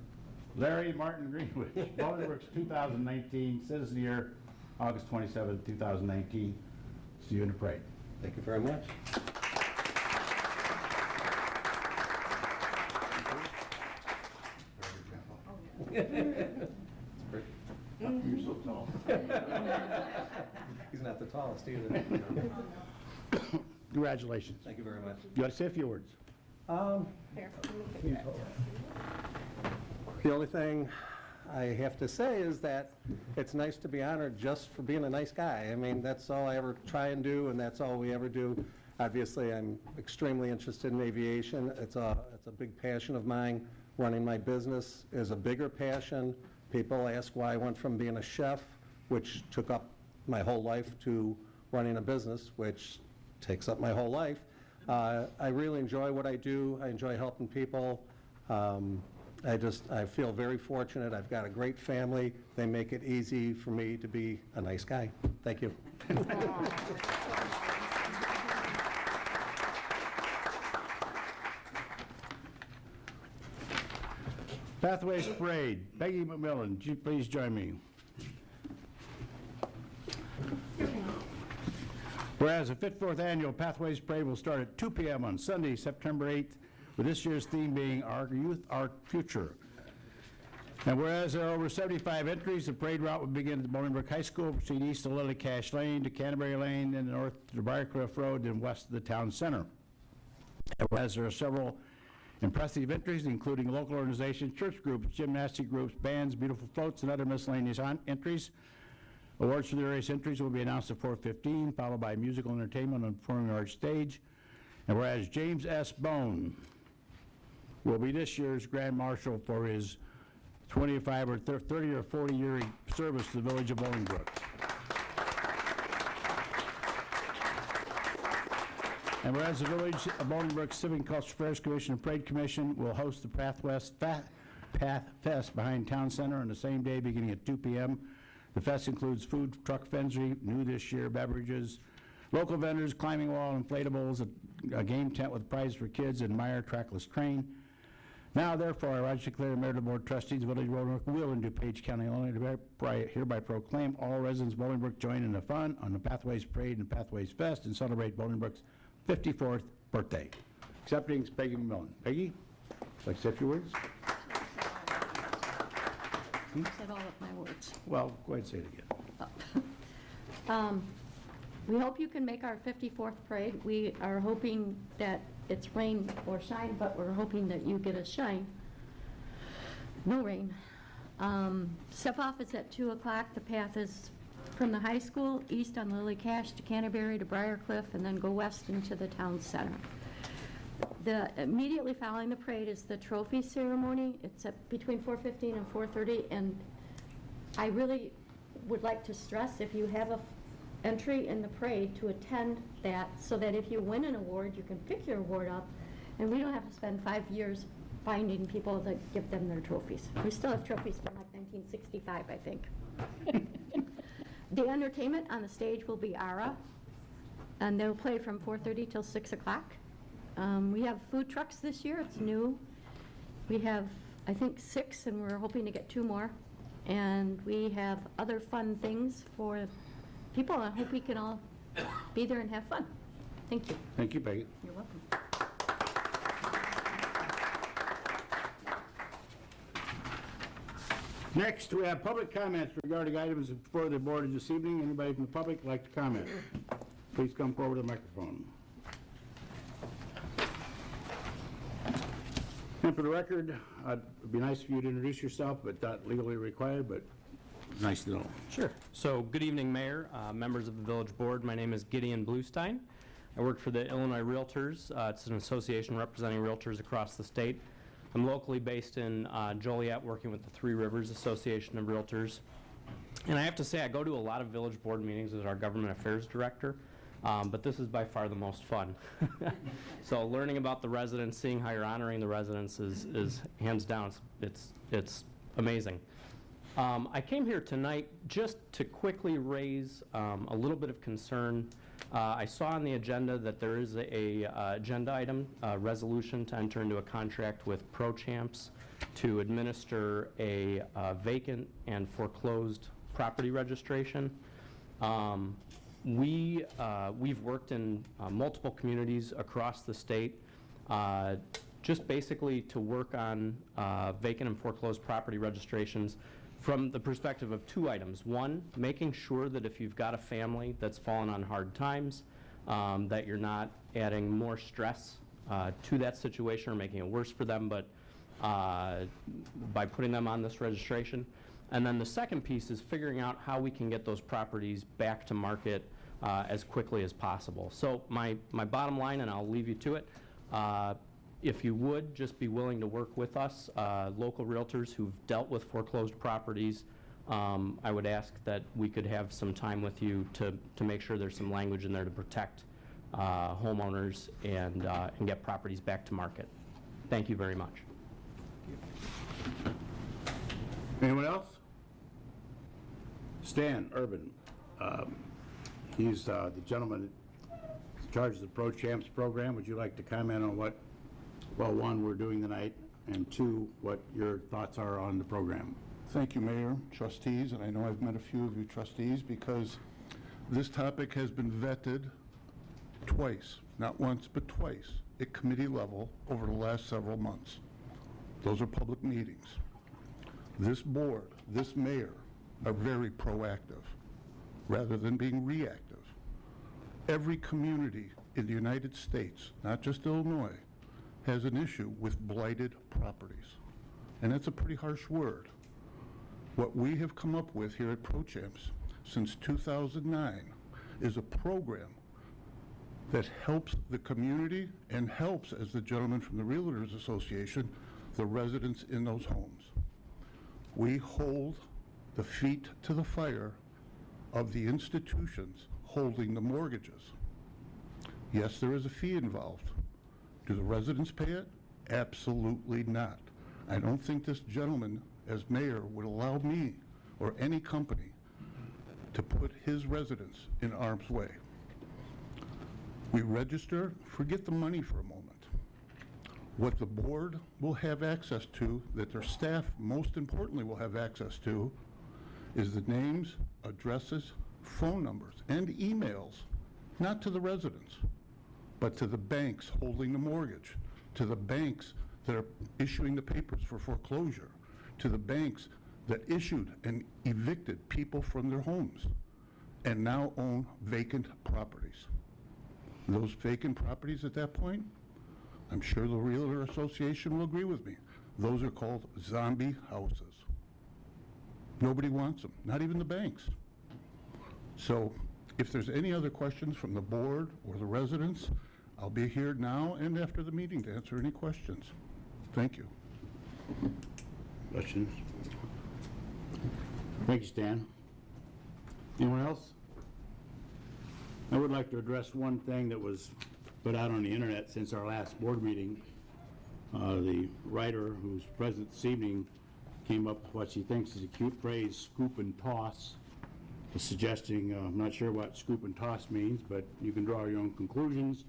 Larry Martin Greenwich, Bolingbrook's 2019 Citizen of the Year, August 27, 2019. See you in the parade. Thank you very much. You're so tall. He's not the tallest either. Congratulations. Thank you very much. You want to say a few words? The only thing I have to say is that it's nice to be honored just for being a nice guy. I mean, that's all I ever try and do, and that's all we ever do. Obviously, I'm extremely interested in aviation. It's a big passion of mine. Running my business is a bigger passion. People ask why I went from being a chef, which took up my whole life, to running a business, which takes up my whole life. I really enjoy what I do. I enjoy helping people. I feel very fortunate. I've got a great family. They make it easy for me to be a nice guy. Thank you. Pathways Parade. Peggy McMillan, would you please join me? Whereas the 54th Annual Pathways Parade will start at 2 p.m. on Sunday, September 8th, with this year's theme being Our Youth, Our Future. And whereas there are over 75 entries, the parade route will begin at Bolingbrook High School, proceed east to Lily Cash Lane, to Canterbury Lane, then north to Briarcliff Road, then west to the town center. And whereas there are several impressive entries, including local organizations, church groups, gymnastic groups, bands, beautiful floats, and other miscellaneous entries. Awards for the various entries will be announced at 4:15, followed by musical entertainment on the performing arts stage. And whereas James S. Bone will be this year's Grand Marshal for his 25 or 30 or 40-year service to the village of Bolingbrook. And whereas the Village of Bolingbrook Civic and Cultural Affairs Commission and Parade Commission will host the Path Fest behind Town Center on the same day beginning at 2 p.m. The fest includes food truck fencery, new this year, beverages, local vendors, climbing wall, inflatables, a game tent with prizes for kids, and Meyer trackless train. Now, therefore, I rise to declare the Mayor of the Board of Trustees of Village of Bolingbrook will in DuPage County, Illinois, hereby proclaim all residents of Bolingbrook join in the fun on the Pathways Parade and Pathways Fest and celebrate Bolingbrook's 54th birthday. Accepting is Peggy McMillan. Peggy, would you like to say a few words? You said all of my words. Well, go ahead and say it again. We hope you can make our 54th parade. We are hoping that it's rain or shine, but we're hoping that you get a shine. No rain. Step off is at 2 o'clock. The path is from the high school, east on Lily Cash to Canterbury to Briarcliff, and then go west into the town center. Immediately following the parade is the trophy ceremony. It's at between 4:15 and 4:30, and I really would like to stress, if you have a entry in the parade, to attend that, so that if you win an award, you can pick your award up, and we don't have to spend 5 years finding people that give them their trophies. We still have trophies from like 1965, I think. The entertainment on the stage will be ARA, and they'll play from 4:30 till 6 o'clock. We have food trucks this year. It's new. We have, I think, 6, and we're hoping to get 2 more. And we have other fun things for people. I hope we can all be there and have fun. Thank you. Thank you, Peggy. You're welcome. Next, we have public comments regarding items before the board this evening. Anybody from the public like to comment? Please come forward to the microphone. And for the record, it'd be nice for you to introduce yourself, but not legally required, but nice to know. Sure. So, good evening, Mayor, members of the Village Board. My name is Gideon Bluestein. I work for the Illinois Realtors. It's an association representing realtors across the state. I'm locally based in Joliet, working with the Three Rivers Association of Realtors. And I have to say, I go to a lot of Village Board meetings as our Government Affairs Director, but this is by far the most fun. So learning about the residents, seeing how you're honoring the residents is hands down, it's amazing. I came here tonight just to quickly raise a little bit of concern. I saw on the agenda that there is a agenda item, resolution to enter into a contract with ProChamps to administer a vacant and foreclosed property registration. We've worked in multiple communities across the state, just basically to work on vacant and foreclosed property registrations from the perspective of 2 items. One, making sure that if you've got a family that's fallen on hard times, that you're not adding more stress to that situation or making it worse for them, but by putting them on this registration. And then the second piece is figuring out how we can get those properties back to market as quickly as possible. So my bottom line, and I'll leave you to it, if you would just be willing to work with us, local realtors who've dealt with foreclosed properties, I would ask that we could have some time with you to make sure there's some language in there to protect homeowners and get properties back to market. Thank you very much. Anyone else? Stan Urban. He's the gentleman in charge of the ProChamps program. Would you like to comment on what, well, 1, we're doing tonight, and 2, what your thoughts are on the program? Thank you, Mayor, trustees, and I know I've met a few of you trustees because this topic has been vetted twice, not once, but twice, at committee level over the last several months. Those are public meetings. This board, this mayor, are very proactive rather than being reactive. Every community in the United States, not just Illinois, has an issue with blighted properties. And that's a pretty harsh word. What we have come up with here at ProChamps since 2009 is a program that helps the community and helps, as the gentleman from the Realtors Association, the residents in those homes. We hold the feet to the fire of the institutions holding the mortgages. Yes, there is a fee involved. Do the residents pay it? Absolutely not. I don't think this gentleman, as mayor, would allow me or any company to put his residents in harm's way. We register, forget the money for a moment. What the board will have access to, that their staff most importantly will have access to, is the names, addresses, phone numbers, and emails, not to the residents, but to the banks holding the mortgage, to the banks that are issuing the papers for foreclosure, to the banks that issued and evicted people from their homes and now own vacant properties. Those vacant properties at that point, I'm sure the Realtor Association will agree with me, those are called zombie houses. Nobody wants them, not even the banks. So if there's any other questions from the board or the residents, I'll be here now and after the meeting to answer any questions. Thank you. Questions? Thank you, Stan. Anyone else? I would like to address one thing that was put out on the internet since our last board meeting. The writer who's present this evening came up with what she thinks is a cute phrase, scoop and toss, suggesting, I'm not sure what scoop and toss means, but you can draw your own conclusions.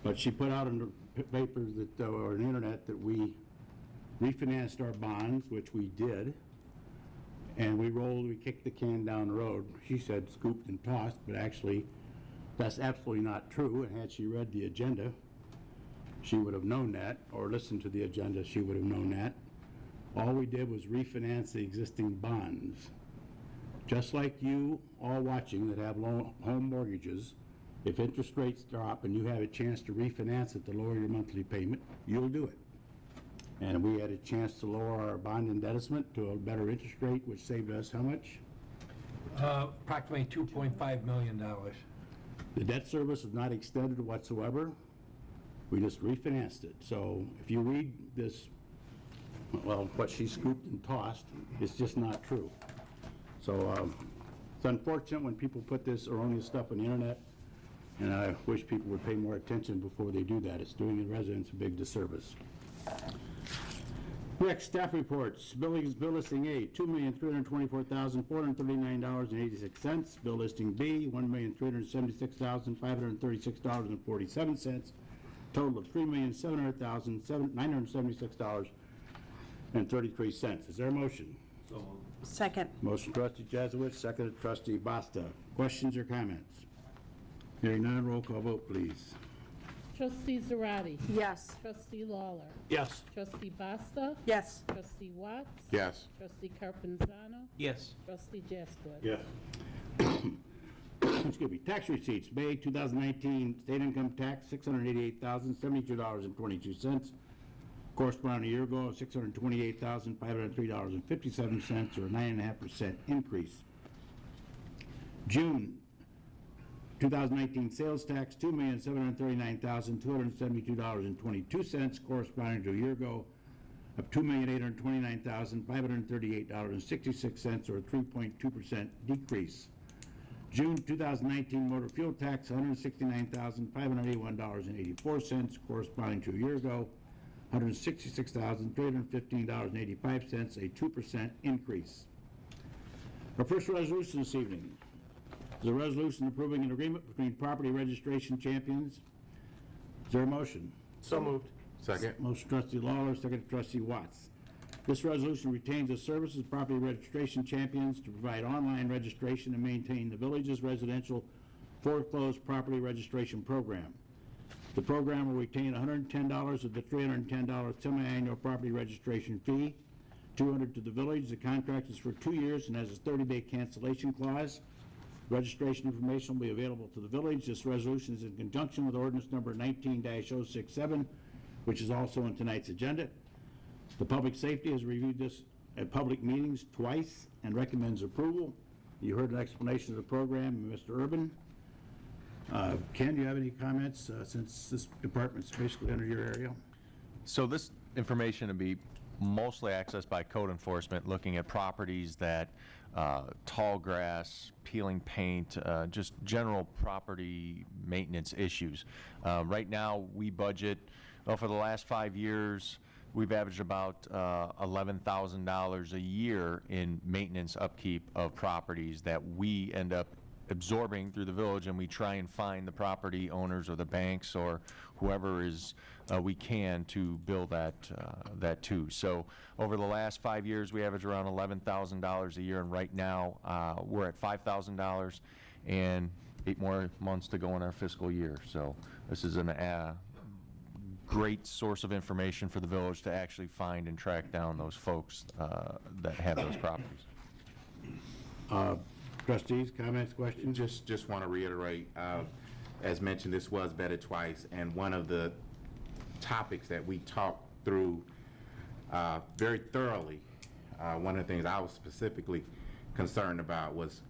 But she put out in the papers that, or on the internet, that we refinanced our bonds, which we did, and we kicked the can down the road. She said scooped and tossed, but actually that's absolutely not true. And had she read the agenda, she would have known that, or listened to the agenda, she would have known that. All we did was refinance the existing bonds. Just like you all watching that have home mortgages, if interest rates drop and you have a chance to refinance it to lower your monthly payment, you'll do it. And we had a chance to lower our bond indebtedness to a better interest rate, which saved us how much? Approximately $2.5 million. The debt service is not extended whatsoever. We just refinanced it. So if you read this, well, what she scooped and tossed, it's just not true. So it's unfortunate when people put this erroneous stuff on the internet, and I wish people would pay more attention before they do that. It's doing the residents a big disservice. Next, staff reports. Bill listing A, $2,324,439.86. Bill listing B, $1,376,536.47. Total of $3,700,976.33. Is there a motion? So moved. Second. Motion trustee Jesuit, seconded trustee Basta. Questions or comments? Hearing none, roll call vote, please. Trustee Zarate. Yes. Trustee Lawler. Yes. Trustee Basta. Yes. Trustee Watts. Yes. Trustee Carpenzano. Yes. Trustee Jaskowitz. Yes. Excuse me. Tax receipts, May 2019, state income tax, $688,072.22. Corresponding year ago, $628,503.57, or a 9.5% increase. June 2019 sales tax, $2,739,272.22, corresponding to a year ago of $2,829,538.66, or a 3.2% decrease. June 2019 motor fuel tax, $169,581.84, corresponding to a year ago, $166,315.85, a 2% increase. Our first resolution this evening is a resolution approving an agreement between Property Registration Champions. Is there a motion? So moved. Second. Motion trustee Lawler, second trustee Watts. This resolution retains the services of Property Registration Champions to provide online registration and maintain the village's residential foreclosed property registration program. The program will retain $110 of the $310 semi-annual property registration fee, $200 to the village. The contract is for 2 years and has a 30-day cancellation clause. Registration information will be available to the village. This resolution is in conjunction with ordinance number 19-067, which is also on tonight's agenda. The Public Safety has reviewed this at public meetings twice and recommends approval. You heard an explanation of the program, Mr. Urban. Ken, do you have any comments, since this department's basically under your area? So this information will be mostly accessed by code enforcement, looking at properties that tall grass, peeling paint, just general property maintenance issues. Right now, we budget, well, for the last 5 years, we've averaged about $11,000 a year in maintenance upkeep of properties that we end up absorbing through the village, and we try and find the property owners or the banks or whoever is we can to bill that too. So over the last 5 years, we average around $11,000 a year, and right now we're at $5,000 and 8 more months to go in our fiscal year. So this is a great source of information for the village to actually find and track down those folks that have those properties. Trustees, comments, questions? Just want to reiterate, as mentioned, this was vetted twice, and one of the topics that we talked through very thoroughly, one of the things I was specifically concerned about was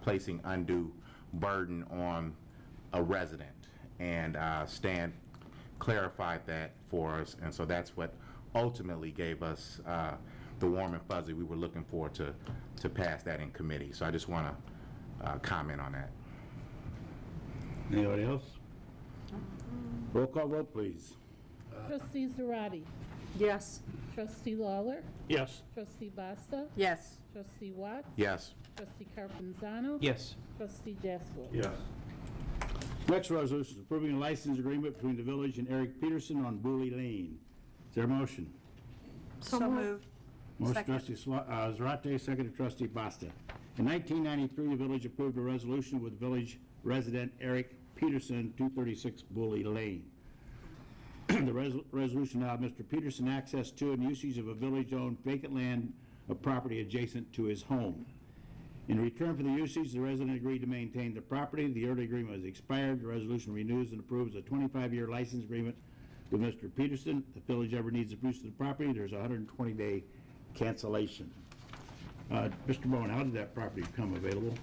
placing undue burden on a resident, and Stan clarified that for us, and so that's what ultimately gave us the warm and fuzzy we were looking for to pass that in committee. So I just want to comment on that. Anybody else? Roll call vote, please. Trustee Zarate. Yes. Trustee Lawler. Yes. Trustee Basta. Yes. Trustee Watts. Yes. Trustee Carpenzano. Yes. Trustee Jasper. Yes. Next resolution is approving a license agreement between the village and Eric Peterson on Booley Lane. Is there a motion? So moved. Motion Second. trustee Zarate, second trustee Basta. In 1993, the village approved a resolution with village resident Eric Peterson, 236 Booley Lane. The resolution allowed Mr. Peterson access to and usage of a village-owned vacant land of property adjacent to his home. In return for the usage, the resident agreed to maintain the property. The early agreement was expired. The resolution renews and approves a 25-year license agreement with Mr. Peterson. If the village ever needs the use of the property, there's a 120-day cancellation. Mr. Bowen, how did that property become available?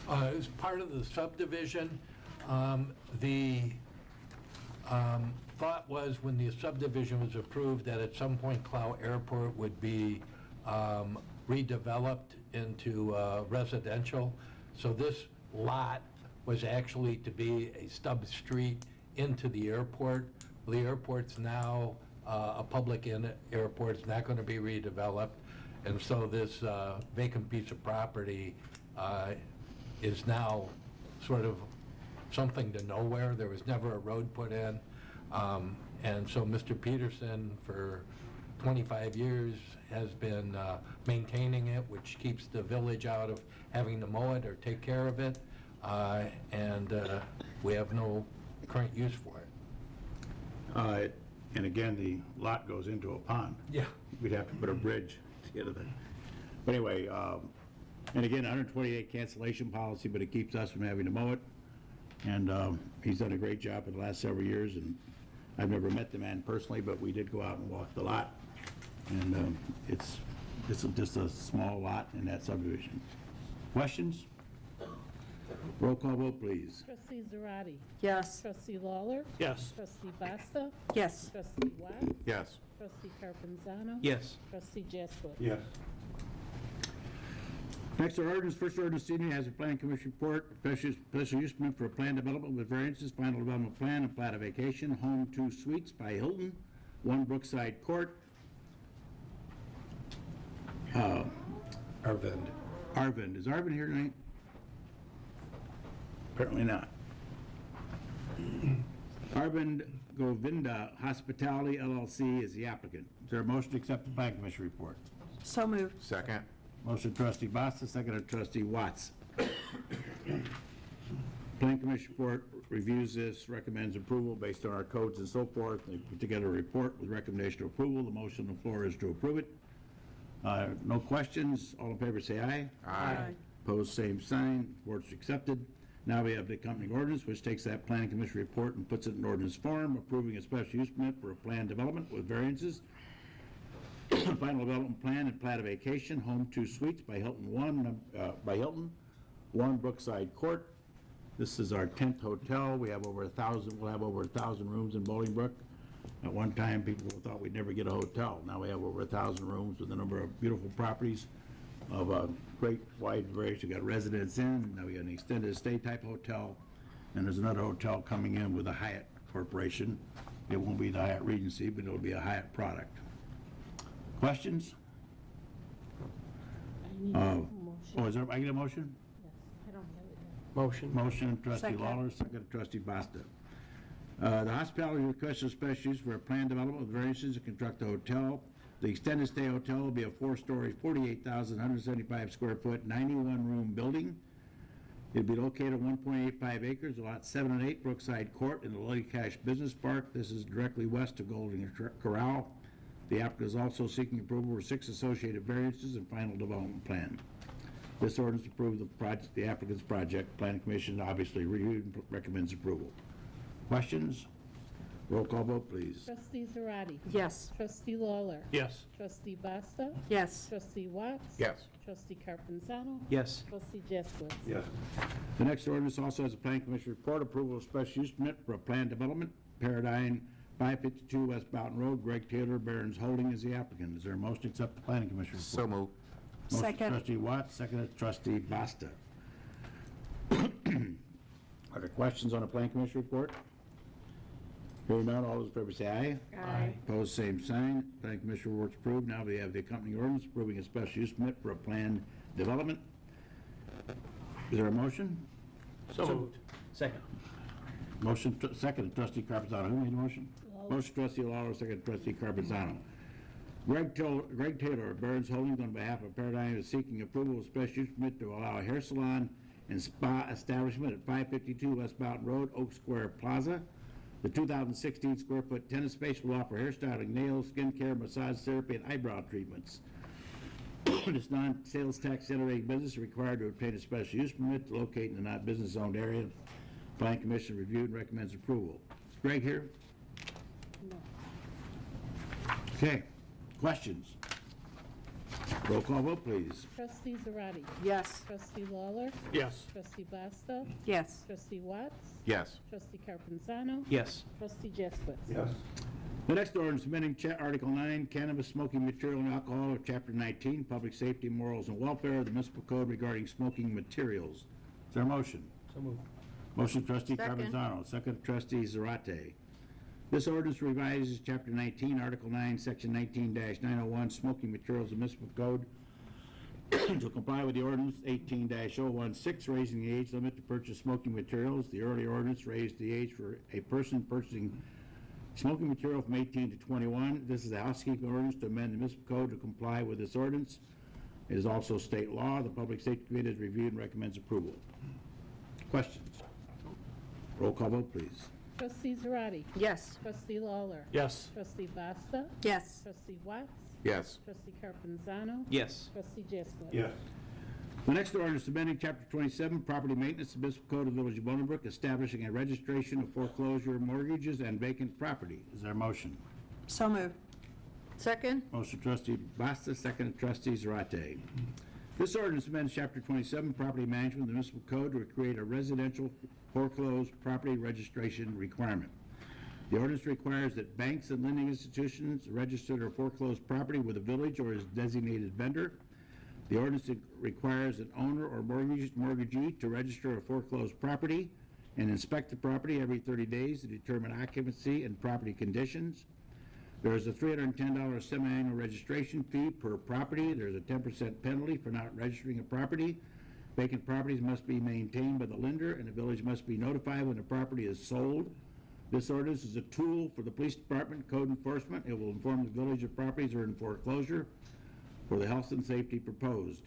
As part of the subdivision, the thought was when the subdivision was approved that at some point Clow Airport would be redeveloped into residential. So this lot was actually to be a stub street into the airport. The airport's now a public airport. It's not going to be redeveloped. And so this vacant piece of property is now sort of something to nowhere. There was never a road put in. And so Mr. Peterson, for 25 years, has been maintaining it, which keeps the village out of having to mow it or take care of it. And we have no current use for it. And again, the lot goes into a pond. Yeah. We'd have to put a bridge to get it. But anyway, and again, 128 cancellation policy, but it keeps us from having to mow it. And he's done a great job in the last several years, and I've never met the man personally, but we did go out and walk the lot. And it's just a small lot in that subdivision. Questions? Roll call vote, please. Trustee Zarate. Yes. Trustee Lawler. Yes. Trustee Basta. Yes. Trustee Watts. Yes. Trustee Carpenzano. Yes. Trustee Jasper. Yes. Next, our ordinance, first ordinance evening has a planning commission report, special use permit for a plan development with variances, final development plan and plat of vacation, home 2 suites by Hilton, 1 Brookside Court. Arvind. Arvind, is Arvind here tonight? Apparently not. Arvind Govinda Hospitality LLC is the applicant. Is there a motion to accept the plan commission report? So moved. Second. Motion trustee Basta, second trustee Watts. Plan Commission report reviews this, recommends approval based on our codes and so forth. They put together a report with recommendation of approval. The motion on the floor is to approve it. No questions. All in favor say aye. Aye. Opposed, same sign. Report's accepted. Now we have the accompanying ordinance, which takes that Planning Commission report and puts it in ordinance form, approving a special use permit for a planned development with variances. Final development plan and plat of vacation, home 2 suites by Hilton 1 Brookside Court. This is our 10th hotel. We have over 1,000, we'll have over 1,000 rooms in Bolingbrook. At one time, people thought we'd never get a hotel. Now we have over 1,000 rooms with a number of beautiful properties of a great wide variety. We got Residence Inn, now we got an extended stay type hotel, and there's another hotel coming in with the Hyatt Corporation. It won't be the Hyatt Regency, but it'll be a Hyatt product. Questions? I need a motion. Is there, I get a motion? Yes, I don't have it yet. Motion. Motion, trustee Second. Lawler, second trustee Basta. The hospitality requests a special use for a planned development with variances to construct a hotel. The extended stay hotel will be a 4-story, 48,175 square foot, 91-room building. It'll be located on 1.85 acres, lot 7 and 8, Brookside Court in the Lily Cash Business Park. This is directly west of Golden Corral. The applicant is also seeking approval for 6 associated variances and final development plan. This ordinance approves the applicant's project. Planning Commission obviously reviewed and recommends approval. Questions? Roll call vote, please. Trustee Zarate. Yes. Trustee Lawler. Yes. Trustee Basta. Yes. Trustee Watts. Yes. Trustee Carpenzano. Yes. Trustee Jaskowitz. Yes. The next ordinance also has a Planning Commission report, approval of special use permit for a planned development, Paradigm 552 West Mountain Road. Greg Taylor, Barron's Holding is the applicant. Is there a motion to accept the Planning Commission report? So moved. Motion Second. trustee Watts, second trustee Basta. Are there questions on the Planning Commission report? Hearing none, all those in favor say aye. Aye. Opposed, same sign. Planning Commission report's approved. Now we have the accompanying ordinance approving a special use permit for a planned development. Is there a motion? So moved. Second. Motion, second, trustee Carpenzano. Who made the motion? Lawler. Motion trustee Lawler, second trustee Carpenzano. Greg Taylor of Burns Holdings on behalf of Paradigm is seeking approval of special use permit to allow a hair salon and spa establishment at 552 West Mountain Road, Oak Square Plaza. The 2,016 square foot tennis space will offer hairstyling, nails, skincare, massage therapy, and eyebrow treatments. This non-sales tax generating business is required to obtain a special use permit to locate in the not business zoned area. Planning Commission reviewed and recommends approval. Is Greg here? No. Okay. Questions? Roll call vote, please. Trustee Zarate. Yes. Trustee Lawler. Yes. Trustee Basta. Yes. Trustee Watts. Yes. Trustee Carpenzano. Yes. Trustee Jaskowitz. Yes. The next ordinance amending Article 9, cannabis, smoking material, and alcohol of Chapter 19, Public Safety, Morals, and Welfare of the Municipal Code regarding smoking materials. Is there a motion? So moved. Motion trustee Second. Carpenzano, second trustee Zarate. This ordinance revises Chapter 19, Article 9, Section 19-901, smoking materials of municipal code to comply with the ordinance 18-016, raising the age limit to purchase smoking materials. The earlier ordinance raised the age for a person purchasing smoking material from 18 to 21. This is a housekeeping ordinance to amend the municipal code to comply with this ordinance. It is also state law. The Public Safety Committee has reviewed and recommends approval. Questions? Roll call vote, please. Trustee Zarate. Yes. Trustee Lawler. Yes. Trustee Basta. Yes. Trustee Watts. Yes. Trustee Carpenzano. Yes. Trustee Jaskowitz. Yes. The next ordinance is amending Chapter 27, Property Maintenance, the Municipal Code of the Village of Bolingbrook, establishing a registration of foreclosure mortgages and vacant property. Is there a motion? So moved. Second. Motion trustee Basta, second trustee Zarate. This ordinance amends Chapter 27, Property Management of the Municipal Code to create a residential foreclosed property registration requirement. The ordinance requires that banks and lending institutions register their foreclosed property with the village or its designated vendor. The ordinance requires an owner or mortgagee to register a foreclosed property and inspect the property every 30 days to determine occupancy and property conditions. There is a $310 semi-annual registration fee per property. There's a 10% penalty for not registering a property. Vacant properties must be maintained by the lender, and the village must be notified when the property is sold. This ordinance is a tool for the police department, code enforcement. It will inform the village of properties are in foreclosure for the health and safety proposed.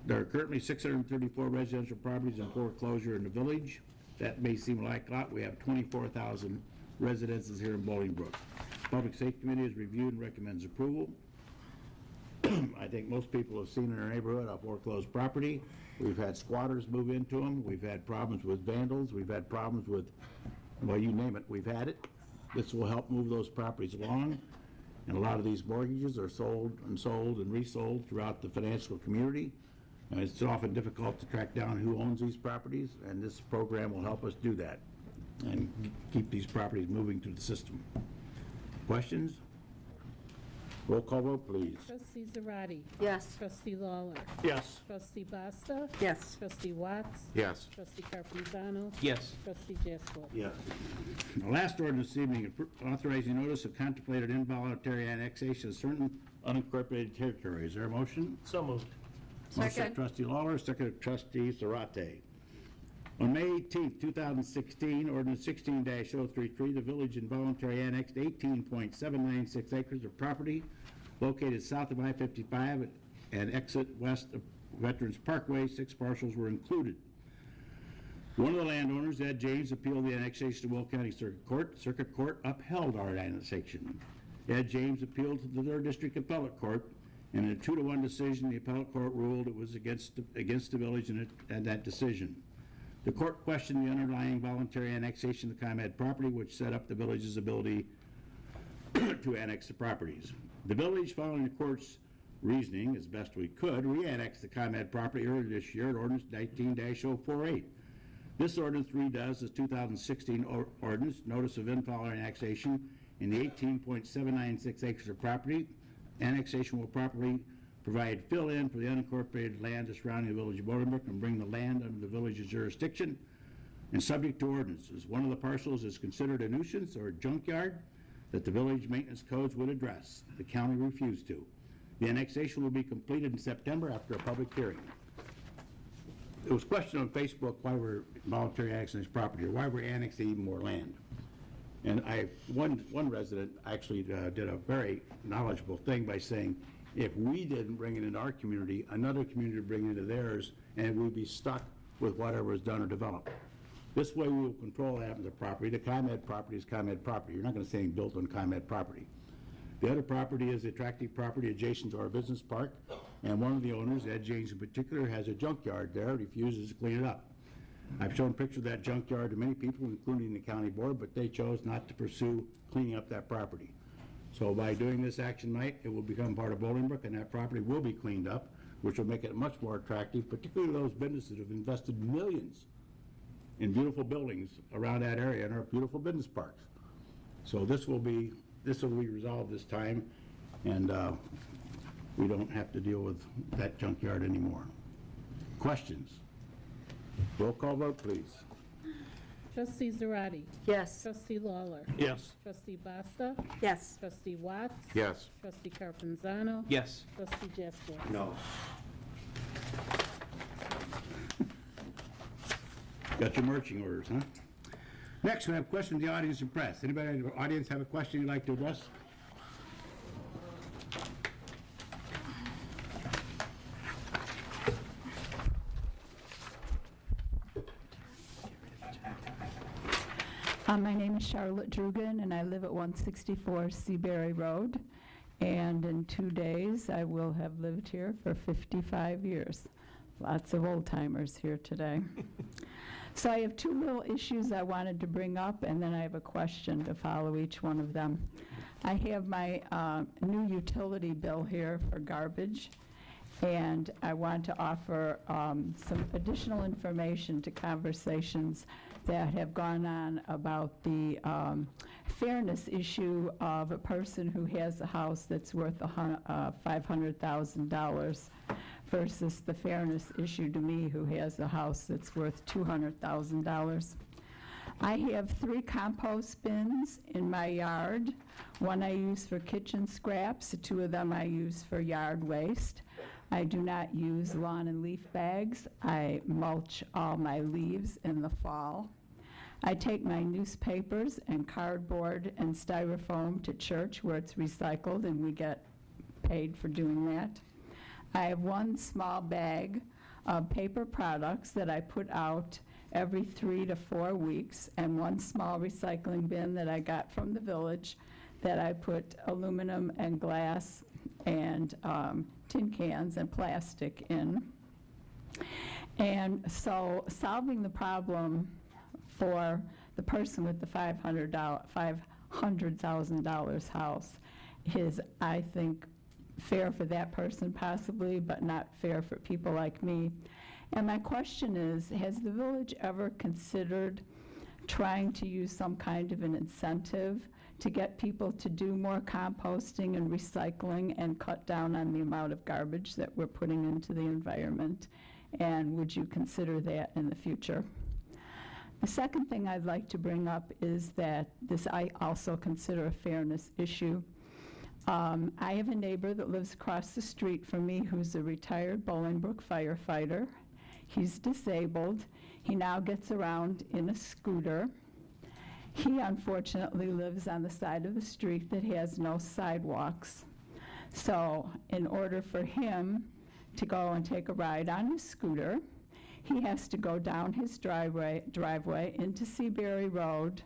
There are currently 634 residential properties in foreclosure in the village. That may seem like a lot. We have 24,000 residences here in Bolingbrook. Public Safety Committee has reviewed and recommends approval. I think most people have seen in our neighborhood a foreclosed property. We've had squatters move into them. We've had problems with vandals. We've had problems with, well, you name it, we've had it. This will help move those properties along. And a lot of these mortgages are sold and resold throughout the financial community. And it's often difficult to track down who owns these properties, and this program will help us do that and keep these properties moving through the system. Questions? Roll call vote, please. Trustee Zarate. Yes. Trustee Lawler. Yes. Trustee Basta. Yes. Trustee Watts. Yes. Trustee Carpenzano. Yes. Trustee Jaskowitz. Yes. The last ordinance this evening, authorizing notice of contemplated involuntary annexation of certain unincorporated territory. Is there a motion? So moved. Motion Second. of Trustee Lawler, second of Trustee Zarate. On May 18th, 2016, ordinance 16-033, the village involuntary annexed 18.796 acres of property located south of I-55 and exit west of Veterans Parkway. 6 parcels were included. One of the landowners, Ed James, appealed the annexation to Will County Circuit Court. Circuit Court upheld our annexation. Ed James appealed to the 3rd District Appellate Court, and in a 2-to-1 decision, the appellate court ruled it was against the village and that decision. The court questioned the underlying voluntary annexation of the ComEd property, which set up the village's ability to annex the properties. The village, following the court's reasoning, as best we could, re-annexed the ComEd property earlier this year at ordinance 19-048. This ordinance redoes the 2016 ordinance, notice of involuntary annexation in the 18.796 acres of property. Annexation will properly provide fill-in for the unincorporated land surrounding the village of Bolingbrook and bring the land under the village's jurisdiction and subject to ordinances. One of the parcels is considered a nuisance or a junkyard that the village maintenance codes would address. The county refused to. The annexation will be completed in September after a public hearing. It was questioned on Facebook why we're voluntarily annexing this property or why we're annexing even more land. And one resident actually did a very knowledgeable thing by saying, if we didn't bring it into our community, another community would bring it into theirs, and we'd be stuck with whatever is done or developed. This way we will control what happens to property. The ComEd property is ComEd property. You're not going to say anything built on ComEd property. The other property is the attractive property adjacent to our business park, and one of the owners, Ed James in particular, has a junkyard there, refuses to clean it up. I've shown pictures of that junkyard to many people, including the county board, but they chose not to pursue cleaning up that property. So by doing this action tonight, it will become part of Bolingbrook, and that property will be cleaned up, which will make it much more attractive, particularly those businesses that have invested millions in beautiful buildings around that area and our beautiful business parks. So this will be resolved this time, and we don't have to deal with that junkyard anymore. Questions? Roll call vote, please. Trustee Zarate. Yes. Trustee Lawler. Yes. Trustee Basta. Yes. Trustee Watts. Yes. Trustee Carpenzano. Yes. Trustee Jaskowitz. No. Got your marching orders, huh? Next, we have questions from the audience and press. Anybody in the audience have a question you'd like to address? My name is Charlotte Drugan, and I live at 164 Seabury Road. And in 2 days, I will have lived here for 55 years. Lots of old-timers here today. So I have 2 little issues I wanted to bring up, and then I have a question to follow each one of them. I have my new utility bill here for garbage, and I want to offer some additional information to conversations that have gone on about the fairness issue of a person who has a house that's worth $500,000 versus the fairness issue to me who has a house that's worth $200,000. I have 3 compost bins in my yard. One I use for kitchen scraps, 2 of them I use for yard waste. I do not use lawn and leaf bags. I mulch all my leaves in the fall. I take my newspapers and cardboard and styrofoam to church where it's recycled and we get paid for doing that. I have 1 small bag of paper products that I put out every 3 to 4 weeks, and one small recycling bin that I got from the village that I put aluminum and glass and tin cans and plastic in. And so solving the problem for the person with the $500,000 house is, I think, fair for that person possibly, but not fair for people like me. And my question is, has the village ever considered trying to use some kind of an incentive to get people to do more composting and recycling and cut down on the amount of garbage that we're putting into the environment? And would you consider that in the future? The second thing I'd like to bring up is that this I also consider a fairness issue. I have a neighbor that lives across the street from me who's a retired Bolingbrook firefighter. He's disabled. He now gets around in a scooter. He unfortunately lives on the side of the street that has no sidewalks. So in order for him to go and take a ride on his scooter, he has to go down his driveway into Seabury Road,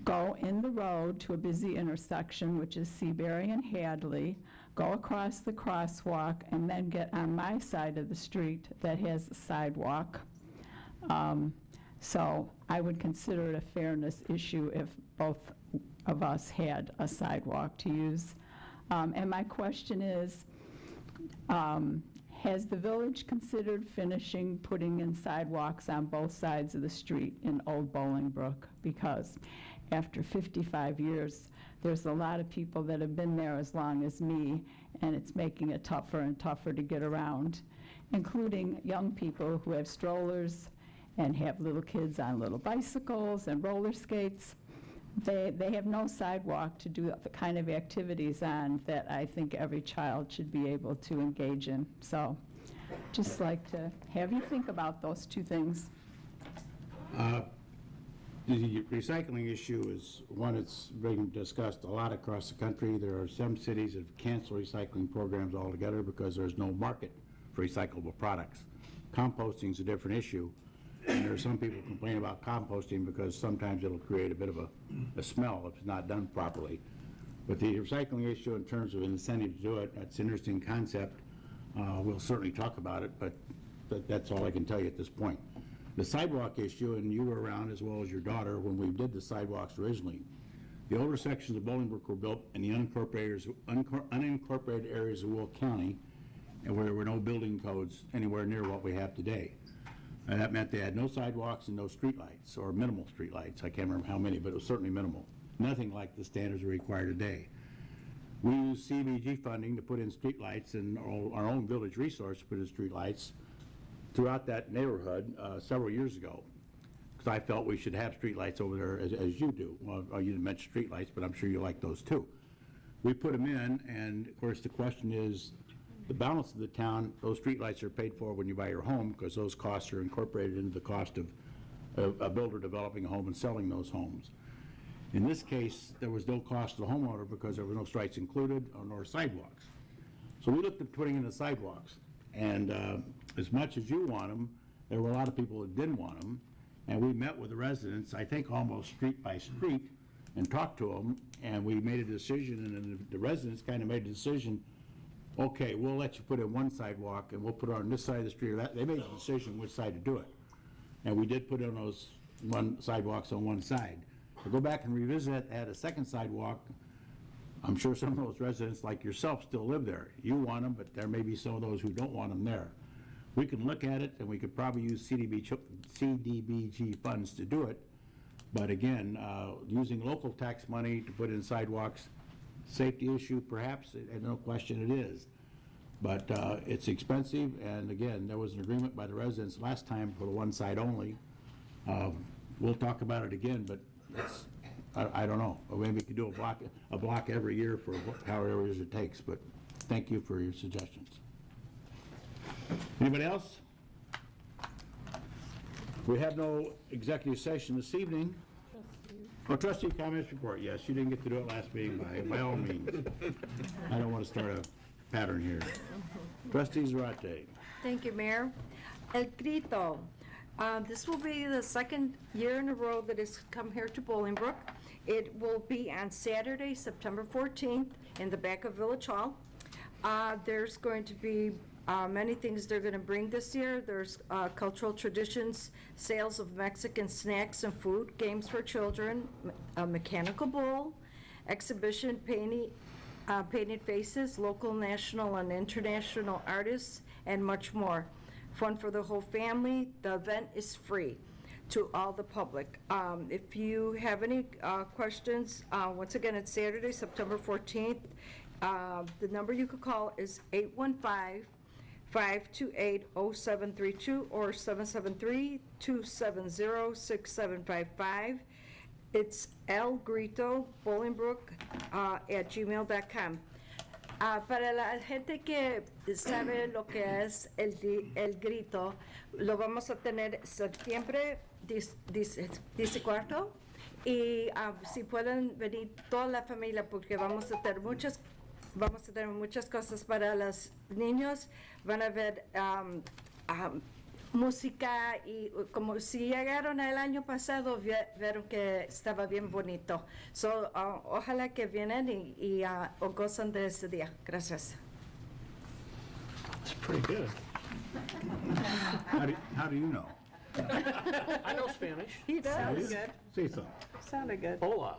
go in the road to a busy intersection, which is Seabury and Hadley, go across the crosswalk, and then get on my side of the street that has a sidewalk. So I would consider it a fairness issue if both of us had a sidewalk to use. And my question is, has the village considered finishing putting in sidewalks on both sides of the street in Old Bolingbrook? Because after 55 years, there's a lot of people that have been there as long as me, and it's making it tougher and tougher to get around, including young people who have strollers and have little kids on little bicycles and roller skates. They have no sidewalk to do the kind of activities on that I think every child should be able to engage in. So just like to have you think about those two things. The recycling issue is one that's being discussed a lot across the country. There are some cities that have canceled recycling programs altogether because there's no market for recyclable products. Composting is a different issue. And there are some people complain about composting because sometimes it'll create a bit of a smell if it's not done properly. But the recycling issue in terms of incentive to do it, that's an interesting concept. We'll certainly talk about it, but that's all I can tell you at this point. The sidewalk issue, and you were around as well as your daughter when we did the sidewalks originally. The older sections of Bolingbrook were built in the unincorporated areas of Will County, and where there were no building codes anywhere near what we have today. And that meant they had no sidewalks and no streetlights, or minimal streetlights. I can't remember how many, but it was certainly minimal. Nothing like the standards we require today. We used CBG funding to put in streetlights and our own village resource to put in streetlights throughout that neighborhood several years ago, because I felt we should have streetlights over there as you do. Well, you didn't mention streetlights, but I'm sure you like those too. We put them in, and of course the question is, the balance of the town, those streetlights are paid for when you buy your home, because those costs are incorporated into the cost of a builder developing a home and selling those homes. In this case, there was no cost to the homeowner because there were no streets included nor sidewalks. So we looked at putting in the sidewalks, and as much as you want them, there were a lot of people that didn't want them, and we met with the residents, I think almost street by street, and talked to them, and we made a decision, and then the residents kind of made a decision. Okay, we'll let you put in one sidewalk, and we'll put it on this side of the street or that. They made the decision which side to do it. And we did put in those sidewalks on one side. To go back and revisit, add a second sidewalk, I'm sure some of those residents like yourself still live there. You want them, but there may be some of those who don't want them there. We can look at it, and we could probably use CDBG funds to do it. But again, using local tax money to put in sidewalks, safety issue perhaps, and no question it is. But it's expensive, and again, there was an agreement by the residents last time for the one side only. We'll talk about it again, but it's, I don't know. Or maybe we could do a block every year for however years it takes, but thank you for your suggestions. Anybody else? We have no executive session this evening. Oh, trustee comments report, yes, you didn't get to do it last meeting, by all means. I don't want to start a pattern here. Trustee Zarate. Thank you, Mayor. El Grito. This will be the second year in a row that it's come here to Bolingbrook. It will be on Saturday, September 14th, in the back of Village Hall. There's going to be many things they're going to bring this year. There's cultural traditions, sales of Mexican snacks and food, games for children, a mechanical bull, exhibition painted faces, local, national, and international artists, and much more. Fun for the whole family. The event is free to all the public. If you have any questions, once again, it's Saturday, September 14th. The number you could call is 815-528-0732 or 773-270-6755. It's El Grito, Bolingbrook, at gmail.com. Para la gente que sabe lo que es el grito, lo vamos a tener septiembre 14 y si pueden venir toda la familia porque vamos a tener muchas cosas para los niños. Van a ver música y como si llegaron el año pasado, vieron que estaba bien bonito. Ojalá que vienen y gozan de ese día. Gracias. That's pretty good. How do you know? I know Spanish. He does. Sounded good. Say something. Sounded good. Hola.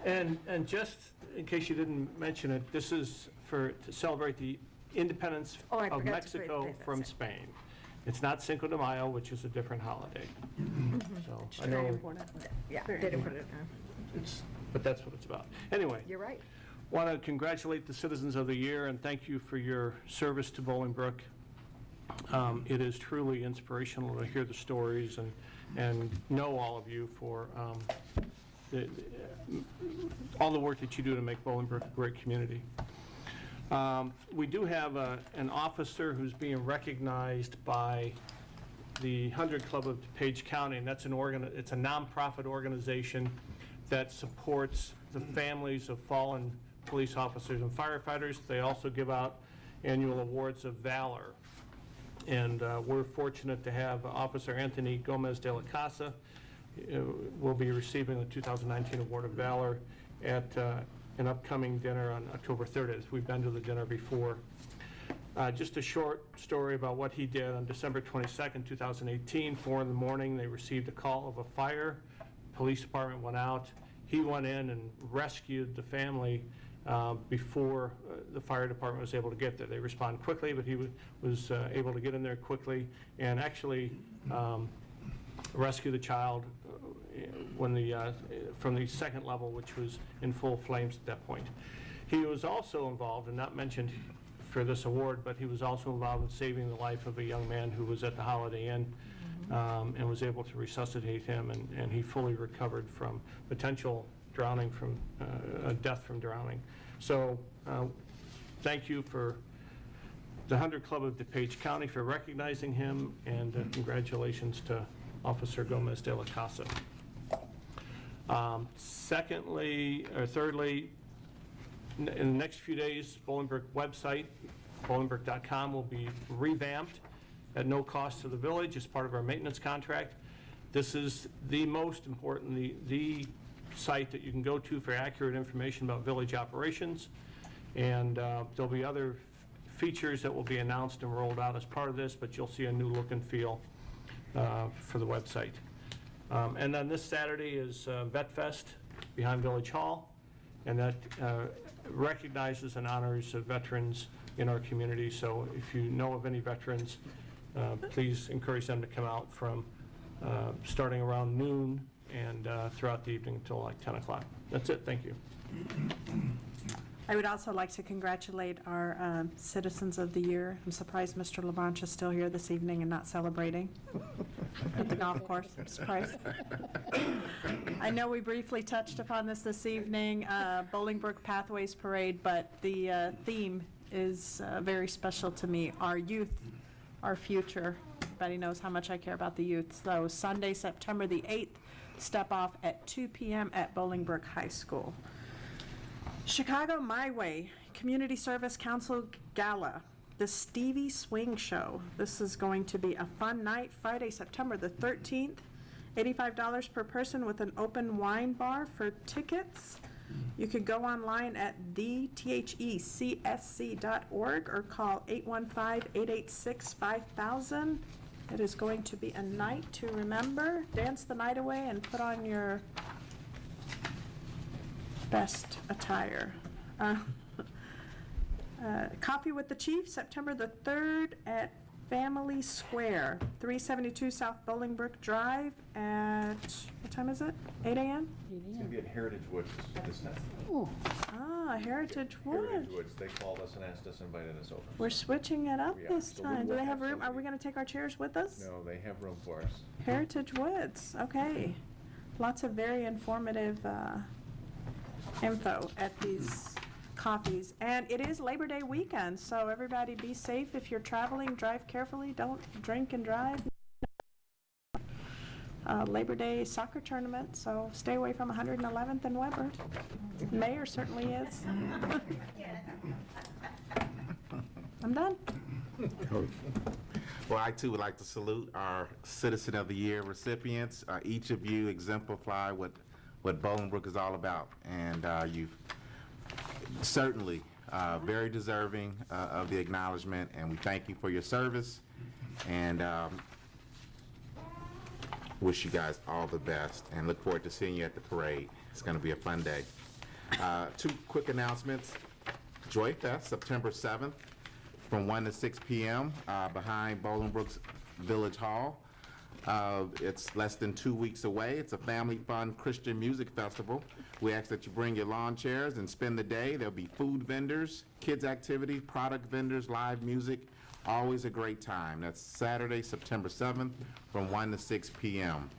And just in case you didn't mention it, this is to celebrate the independence I of forgot to Mexico put that, from that's it. Spain. It's not Cinco de Mayo, which is a different holiday. So I Very know important. Yeah, didn't put it on. but that's what it's about. Anyway, You're right. want to congratulate the Citizens of the Year and thank you for your service to Bolingbrook. It is truly inspirational to hear the stories and know all of you for all the work that you do to make Bolingbrook a great community. We do have an officer who's being recognized by the 100 Club of DuPage County, and that's it's a nonprofit organization that supports the families of fallen police officers and firefighters. They also give out annual awards of valor. And we're fortunate to have Officer Anthony Gomez de la Casa will be receiving the 2019 Award of Valor at an upcoming dinner on October 30th. We've been to the dinner before. Just a short story about what he did on December 22nd, 2018, 4 in the morning, they received a call of a fire. Police department went out. He went in and rescued the family before the fire department was able to get there. They responded quickly, but he was able to get in there quickly and actually rescue the child when from the second level, which was in full flames at that point. He was also involved, and not mentioned for this award, but he was also involved in saving the life of a young man who was at the Holiday Inn and was able to resuscitate him, and he fully recovered from potential drowning from death from drowning. So thank you for the 100 Club of DuPage County for recognizing him, and congratulations to Officer Gomez de la Casa. Thirdly, in the next few days, Bolingbrook website, bolingbrook.com, will be revamped at no cost to the village as part of our maintenance contract. This is the most important, the site that you can go to for accurate information about village operations. And there'll be other features that will be announced and rolled out as part of this, but you'll see a new look and feel for the website. And then this Saturday is Vet Fest behind Village Hall, and that recognizes and honors veterans in our community. So if you know of any veterans, please encourage them to come out from starting around noon and throughout the evening until like 10 o'clock. That's it. Thank you. I would also like to congratulate our Citizens of the Year. I'm surprised Mr. LaBranche is still here this evening and not celebrating at the golf course. I'm surprised. I know we briefly touched upon this evening, Bolingbrook Pathways Parade, but the theme is very special to me. Our youth, our future. Everybody knows how much I care about the youth. So Sunday, September the 8th, step off at 2 p.m. at Bolingbrook High School. Chicago My Way Community Service Council Gala, the Stevie Swing Show. This is going to be a fun night, Friday, September the 13th. $85 per person with an open wine bar. For tickets, you could go online at thechecsc.org or call 815-886-5000. It is going to be a night to remember. Dance the night away and put on your best attire. Coffee with the Chief, September the 3rd at Family Square, 372 South Bolingbrook Drive at, what time is it? 8 a.m.? It's going to be at Heritage Woods this time. Heritage Woods. Heritage Woods. They called us and asked us, invited us over. We're switching it up We are. this So we time. Do will they have room? Are absolutely- we going to take our chairs with us? No, they have room for us. Heritage Woods, okay. Lots of very informative info at these coffees. And it is Labor Day weekend, so everybody be safe. If you're traveling, drive carefully. Don't drink and drive. Labor Day soccer tournament, so stay away from 111th and Weber. Mayor certainly is. I'm done. Well, I too would like to salute our Citizen of the Year recipients. Each of you exemplify what Bolingbrook is all about, and you've certainly very deserving of the acknowledgement, and we thank you for your service, and wish you guys all the best, and look forward to seeing you at the parade. It's going to be a fun day. Two quick announcements. Joy Fest, September 7th, from 1 to 6 p.m. Behind Bolingbrook's Village Hall. It's less than 2 weeks away. It's a family fun Christian music festival. We ask that you bring your lawn chairs and spend the day. There'll be food vendors, kids activities, product vendors, live music. Always a great time. That's Saturday, September 7th from 1 to 6 p.m.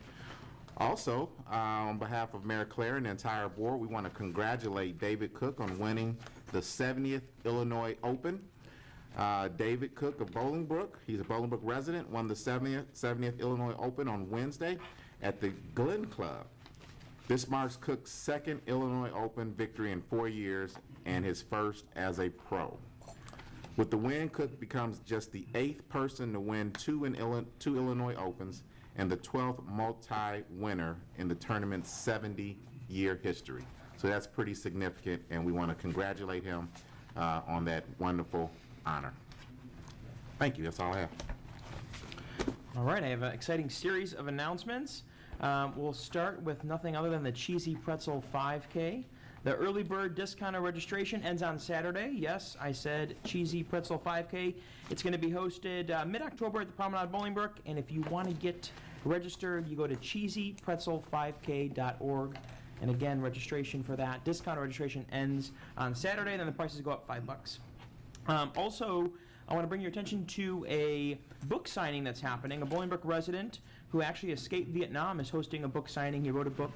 Also, on behalf of Mayor Claire and the entire board, we want to congratulate David Cook on winning the 70th Illinois Open. David Cook of Bolingbrook, he's a Bolingbrook resident, won the 70th Illinois Open on Wednesday at the Glen Club. This marks Cook's second Illinois Open victory in 4 years and his first as a pro. With the win, Cook becomes just the 8th person to win two Illinois Opens and the 12th multi-winner in the tournament's 70-year history. So that's pretty significant, and we want to congratulate him on that wonderful honor. Thank you. That's all I have. All right, I have an exciting series of announcements. We'll start with nothing other than the Cheesy Pretzel 5K. The early bird discounted registration ends on Saturday. Yes, I said Cheesy Pretzel 5K. It's going to be hosted mid-October at the Promenade Bolingbrook, and if you want to get registered, you go to cheesypretzel5k.org. And again, registration for that discounted registration ends on Saturday, then the prices go up $5. Also, I want to bring your attention to a book signing that's happening. A Bolingbrook resident who actually escaped Vietnam is hosting a book signing. He wrote a book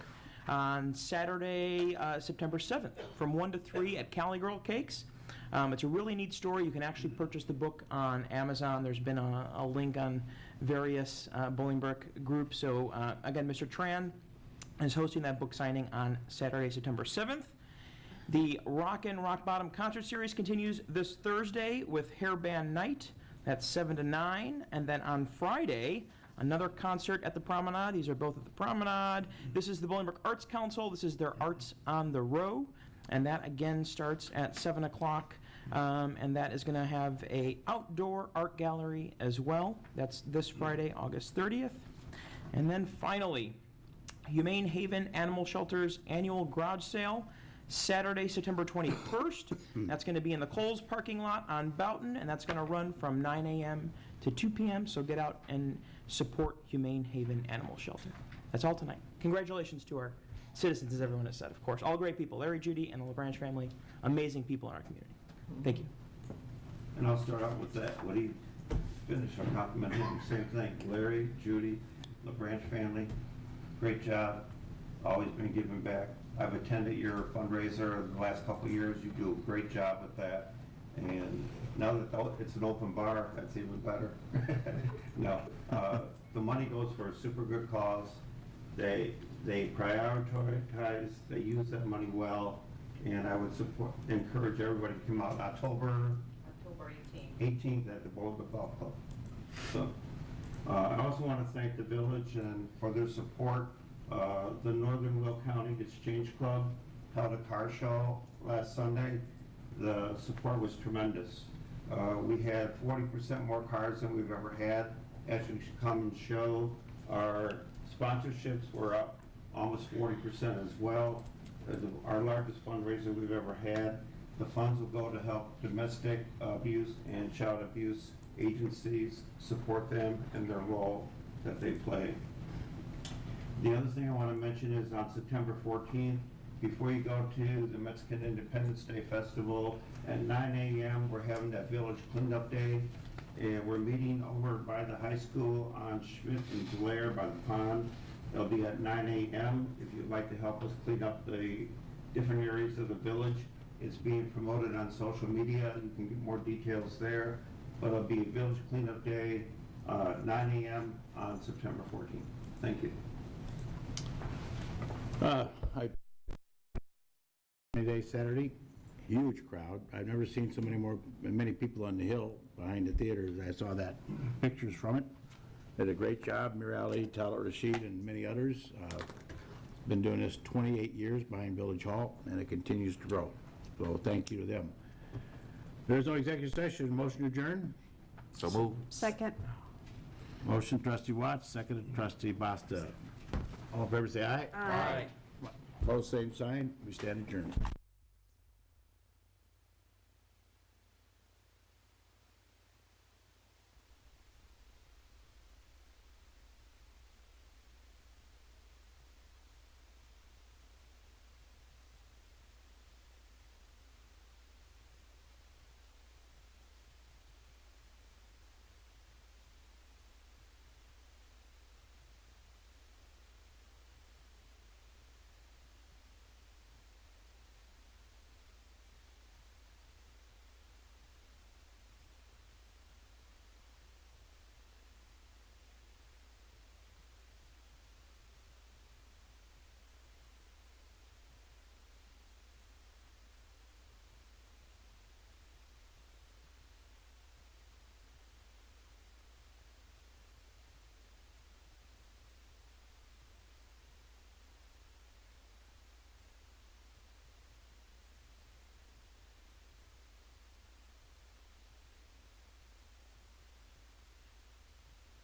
on Saturday, September 7th, from 1 to 3 at Cali Girl Cakes. It's a really neat story. You can actually purchase the book on Amazon. There's been a link on various Bolingbrook groups. So again, Mr. Tran is hosting that book signing on Saturday, September 7th. The Rockin' Rock Bottom concert series continues this Thursday with Hair Band Night. That's 7 to 9. And then on Friday, another concert at the Promenade. These are both at the Promenade. This is the Bolingbrook Arts Council. This is their Arts on the Row. And that, again, starts at 7 o'clock. And that is going to have a outdoor art gallery as well. That's this Friday, August 30th. And then finally, Humane Haven Animal Shelter's annual garage sale, Saturday, September 21st. That's going to be in the Kohl's parking lot on Boughton, and that's going to run from 9 a.m. to 2 p.m. So get out and support Humane Haven Animal Shelter. That's all tonight. Congratulations to our citizens, as everyone has said, of course. All great people. Larry, Judy, and the LaBranch family. Amazing people in our community. Thank you. And I'll start out with that. When he finished, I'll compliment him. Same thing. Larry, Judy, LaBranch family, great job. Always been giving back. I've attended your fundraiser the last couple of years. You do a great job with that. And now that it's an open bar, that's even better. No, the money goes for a super good cause. They prioritize, they use that money well. and I would encourage everybody to come out October 18th at the Bolingbrook Golf Club. So, I also want to thank the village and for their support. The Northern Will County Exchange Club held a car show last Sunday. The support was tremendous. We had 40% more cars than we've ever had actually come and show. Our sponsorships were up almost 40% as well. Our largest fundraiser we've ever had. The funds will go to help domestic abuse and child abuse agencies, support them in their role that they play. The other thing I want to mention is on September 14th, before you go to the Mexican Independence Day Festival, at 9 a.m. we're having that village cleanup day, and we're meeting over by the high school on Schmidt and Blair by the pond. It'll be at 9 a.m. if you'd like to help us clean up the different areas of the village. It's being promoted on social media. You can get more details there. But it'll be a village cleanup day, 9 a.m. on September 14th. Thank you. Day Saturday, huge crowd. I've never seen so many people on the hill behind the theater as I saw that. Pictures from it. Did a great job. Mir Ali, Talat Rashid, and many others. Been doing this 28 years behind Village Hall, and it continues to grow. So thank you to them. There's no executive session. Motion to adjourn? So moved. Second. Motion, trustee Watts, seconded trustee Basta. All in favor, say aye. Aye. Opposed, same sign. We stand adjourned.